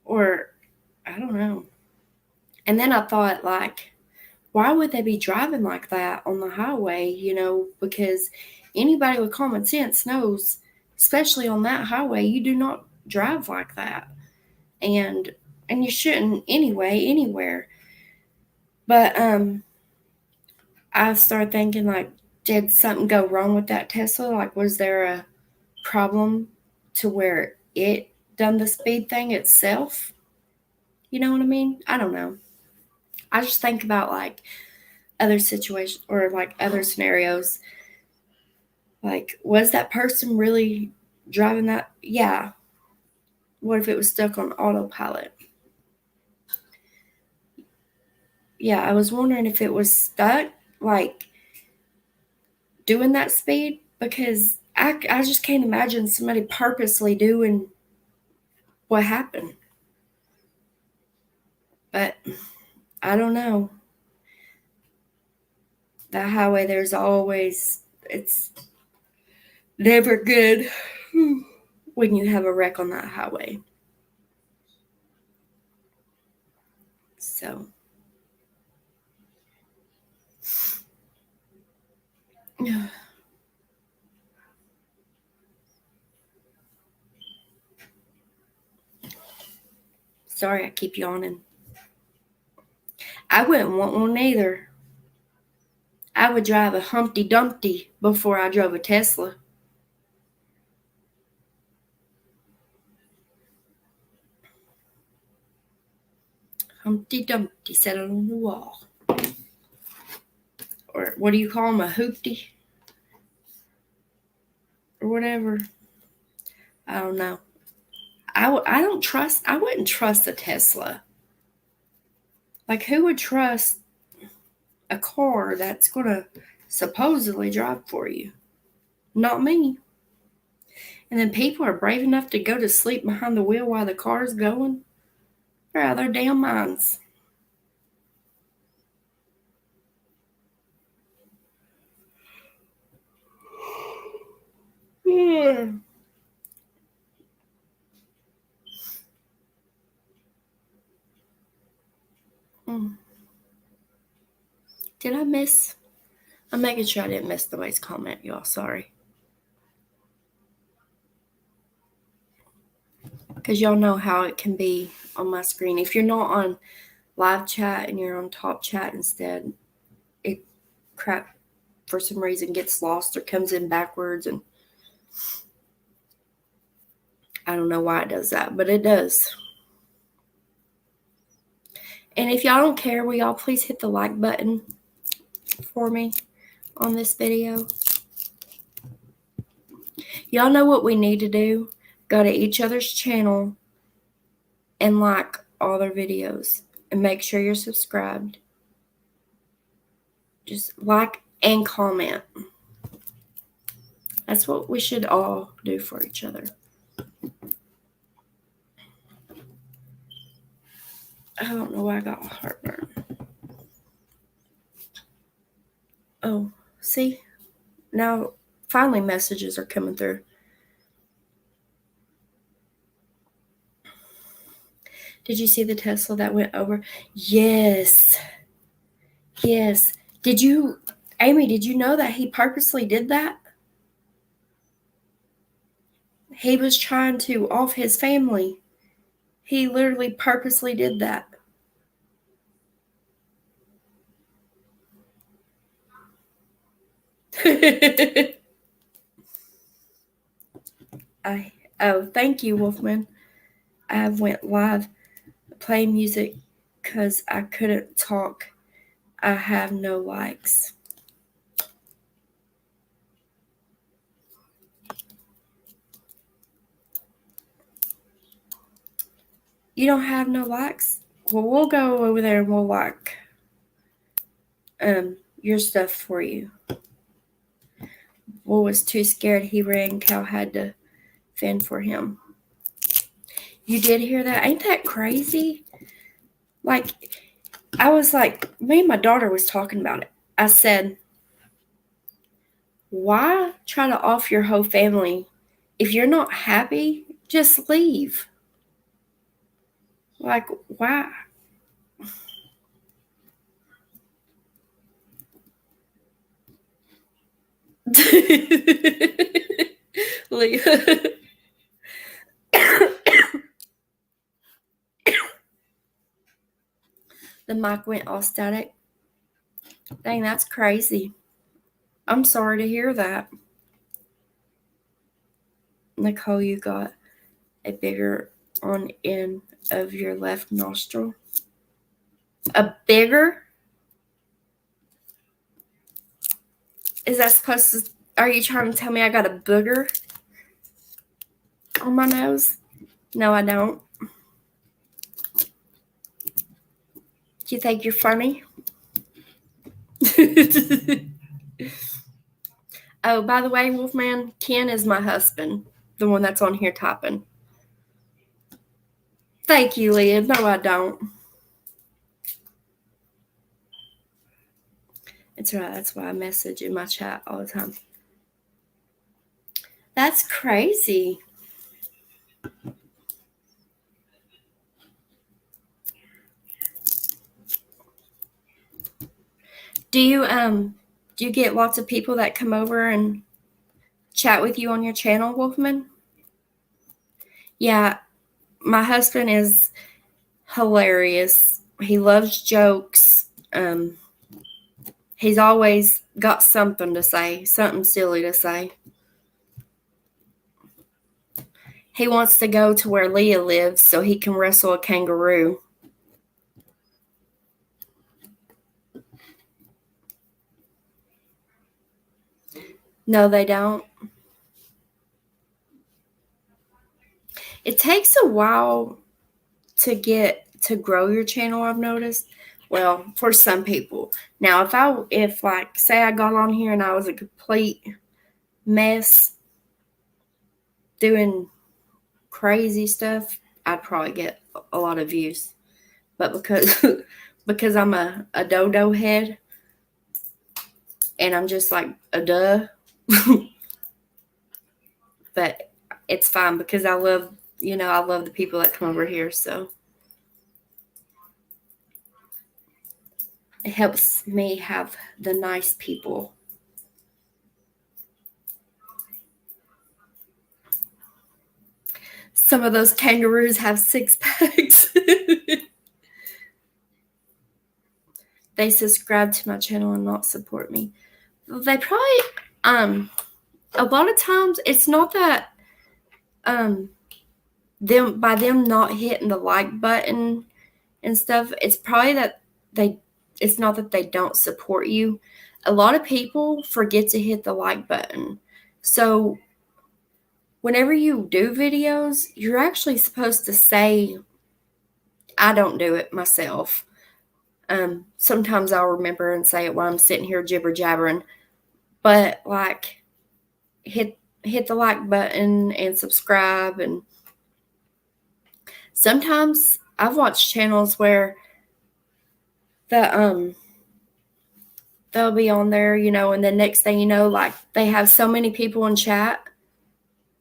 Or, I don't know. And then I thought, like, why would they be driving like that on the highway? Because anybody with common sense knows, especially on that highway, you do not drive like that. And you shouldn't anyway, anywhere. But I started thinking, like, did something go wrong with that Tesla? Like, was there a problem to where it done the speed thing itself? You know what I mean? I don't know. I just think about, like, other situations or, like, other scenarios. Like, was that person really driving that? Yeah. What if it was stuck on autopilot? Yeah, I was wondering if it was stuck, like, doing that speed, because I just can't imagine somebody purposely doing what happened. But I don't know. That highway, it's never good when you have a wreck on that highway. So, sorry, I keep yawning. I wouldn't want one either. I would drive a Humpty Dumpty before I drove a Tesla. Humpty Dumpty sat on the wall. Or what do you call them? A hoopty? Or whatever. I don't know. I wouldn't trust a Tesla. Like, who would trust a car that's going to supposedly drive for you? Not me. And then people are brave enough to go to sleep behind the wheel while the car's going. They're out of their damn minds. Yeah. Did I miss? I'm making sure I didn't miss nobody's comment, y'all. Sorry. Because y'all know how it can be on my screen. If you're not on live chat and you're on top chat instead, it crap for some reason gets lost or comes in backwards, and I don't know why it does that, but it does. And if y'all don't care, will y'all please hit the like button for me on this video? Y'all know what we need to do? Go to each other's channel and like all their videos and make sure you're subscribed. Just like and comment. That's what we should all do for each other. I don't know why I got heartburn. Oh, see? Now, finally messages are coming through. Did you see the Tesla that went over? Yes. Yes. Amy, did you know that he purposely did that? He was trying to off his family. He literally purposely did that. Thank you, Wolfman. I went live playing music because I couldn't talk. I have no likes. You don't have no likes? Well, we'll go over there and we'll like your stuff for you. Will was too scared. He ran. Cal had to fend for him. You did hear that? Ain't that crazy? Like, I was like, me and my daughter was talking about it. I said, why try to off your whole family? If you're not happy, just leave. Like, why? The mic went all static. Dang, that's crazy. I'm sorry to hear that. Nicole, you got a bigger on end of your left nostril. A bigger? Is that supposed to... Are you trying to tell me I got a booger on my nose? No, I don't. Do you think you're funny? Oh, by the way, Wolfman, Ken is my husband. The one that's on here typing. Thank you, Leah. No, I don't. It's right. That's why I message in my chat all the time. That's crazy. Do you get lots of people that come over and chat with you on your channel, Wolfman? Yeah, my husband is hilarious. He loves jokes. He's always got something to say, something silly to say. He wants to go to where Leah lives so he can wrestle a kangaroo. No, they don't. It takes a while to grow your channel, I've noticed. Well, for some people. Now, if like say I got on here and I was a complete mess doing crazy stuff, I'd probably get a lot of views. But because I'm a dodo head and I'm just like a duh, but it's fine because I love the people that come over here, so it helps me have the nice people. Some of those kangaroos have 6-packs. They subscribe to my channel and not support me. They probably a lot of times it's not that them not hitting the like button and stuff, it's probably that it's not that they don't support you. A lot of people forget to hit the like button. So whenever you do videos, you're actually supposed to say, I don't do it myself. Sometimes I'll remember and say it while I'm sitting here jibber jabbering, but like hit the like button and subscribe. And sometimes I've watched channels where they'll be on there, and the next thing you know, like they have so many people in chat,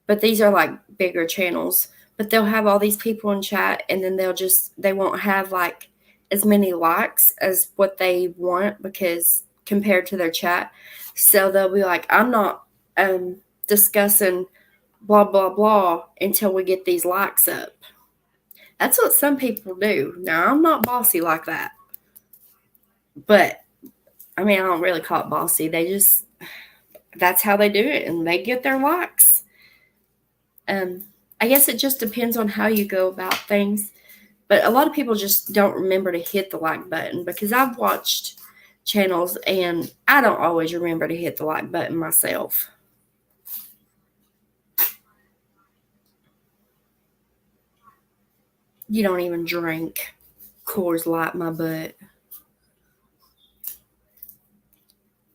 but these are like bigger channels, but they'll have all these people in chat and then they won't have like as many likes as what they want because compared to their chat. So they'll be like, I'm not discussing blah, blah, blah until we get these likes up. That's what some people do. Now, I'm not bossy like that. But, I mean, I don't really call it bossy. That's how they do it, and they get their likes. I guess it just depends on how you go about things. But a lot of people just don't remember to hit the like button because I've watched channels and I don't always remember to hit the like button myself. You don't even drink Coors Light, my butt.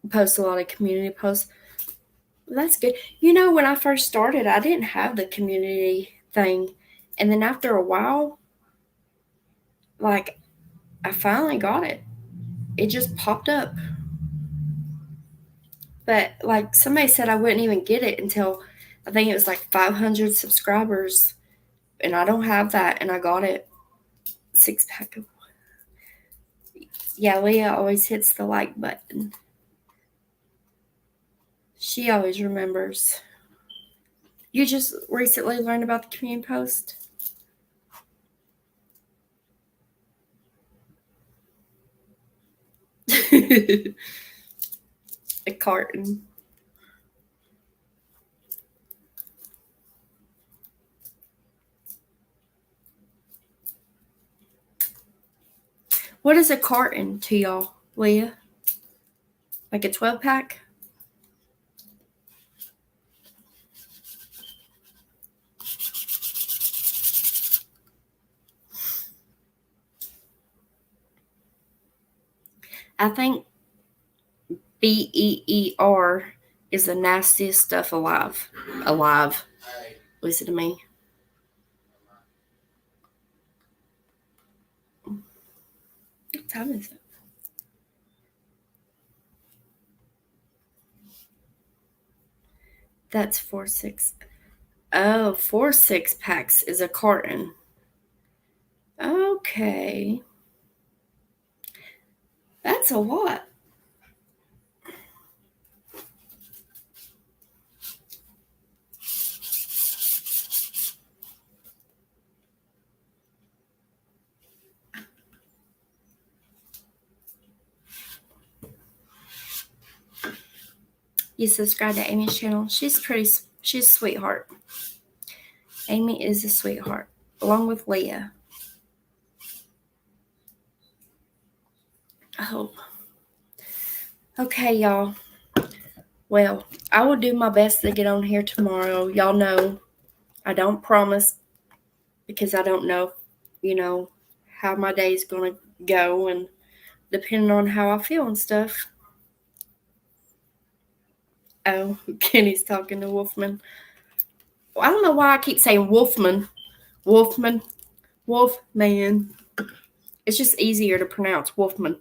Post a lot of community posts. That's good. When I first started, I didn't have the community thing. And then after a while, like, I finally got it. It just popped up. But, like, somebody said I wouldn't even get it until I think it was like 500 subscribers. And I don't have that. And I got it. 6-pack of. Yeah, Leah always hits the like button. She always remembers. You just recently learned about the community post? A carton. What is a carton to y'all, Leah? Like a 12-pack? I think BEER is the nastiest stuff alive. Alive. Listen to me. What time is it? That's 4-6. Oh, 4 6-packs is a carton. Okay. That's a lot. you subscribe to Amy's channel. She's a sweetheart. Amy is a sweetheart, along with Leah. I hope. Okay, y'all. Well, I will do my best to get on here tomorrow. Y'all know I don't promise because I don't know, how my day is going to go and depending on how I feel and stuff. Oh, Kenny's talking to Wolfman. Well, I don't know why I keep saying Wolfman. Wolfman. Wolfman. It's just easier to pronounce Wolfman.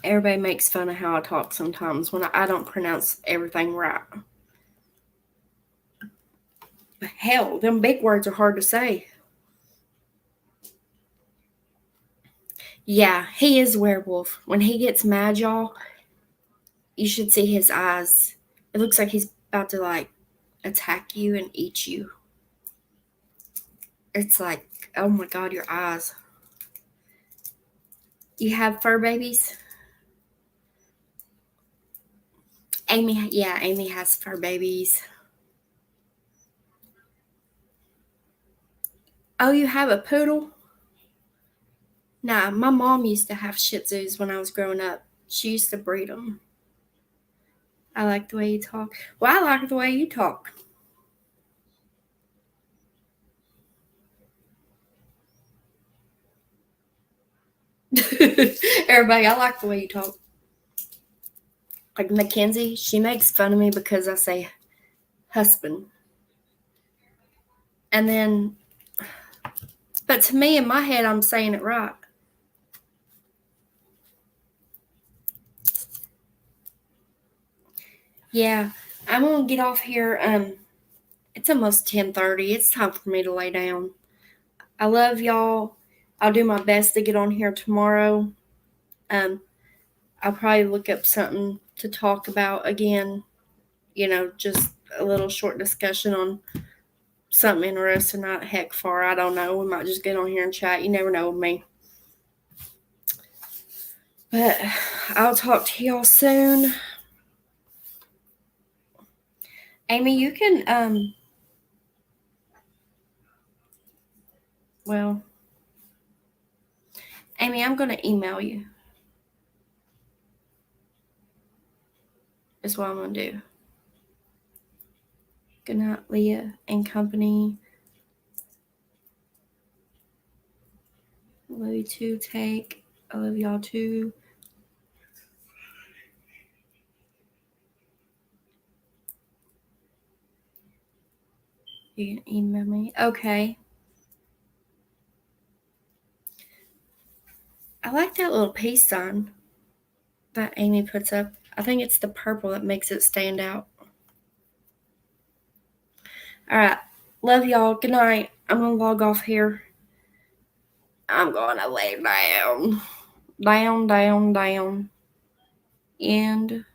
Everybody makes fun of how I talk sometimes when I don't pronounce everything right. But hell, them big words are hard to say. Yeah, he is a werewolf. When he gets mad, y'all, you should see his eyes. It looks like he's about to, attack you and eat you. It's like, oh my God, your eyes. You have fur babies? Amy has fur babies. Oh, you have a poodle? Nah, my mom used to have Shih Tzus when I was growing up. She used to breed them. I like the way you talk. Well, I like the way you talk. Everybody, I like the way you talk. Like Mackenzie, she makes fun of me because I say husband. And then, but to me, in my head, I'm saying it right. Yeah, I'm going to get off here. It's almost 10:30. It's time for me to lay down. I love y'all. I'll do my best to get on here tomorrow. I'll probably look up something to talk about again. Just a little short discussion on something interesting, not heck far. I don't know. We might just get on here and chat. You never know with me. But I'll talk to y'all soon. Amy, you can, Amy, I'm going to email you. That's what I'm going to do. Good night, Leah and company. I love you too, Take. I love y'all too. You can email me. Okay. I like that little peace sign that Amy puts up. I think it's the purple that makes it stand out. All right. Love y'all. Good night. I'm going to log off here. I'm going to lay down. Down. And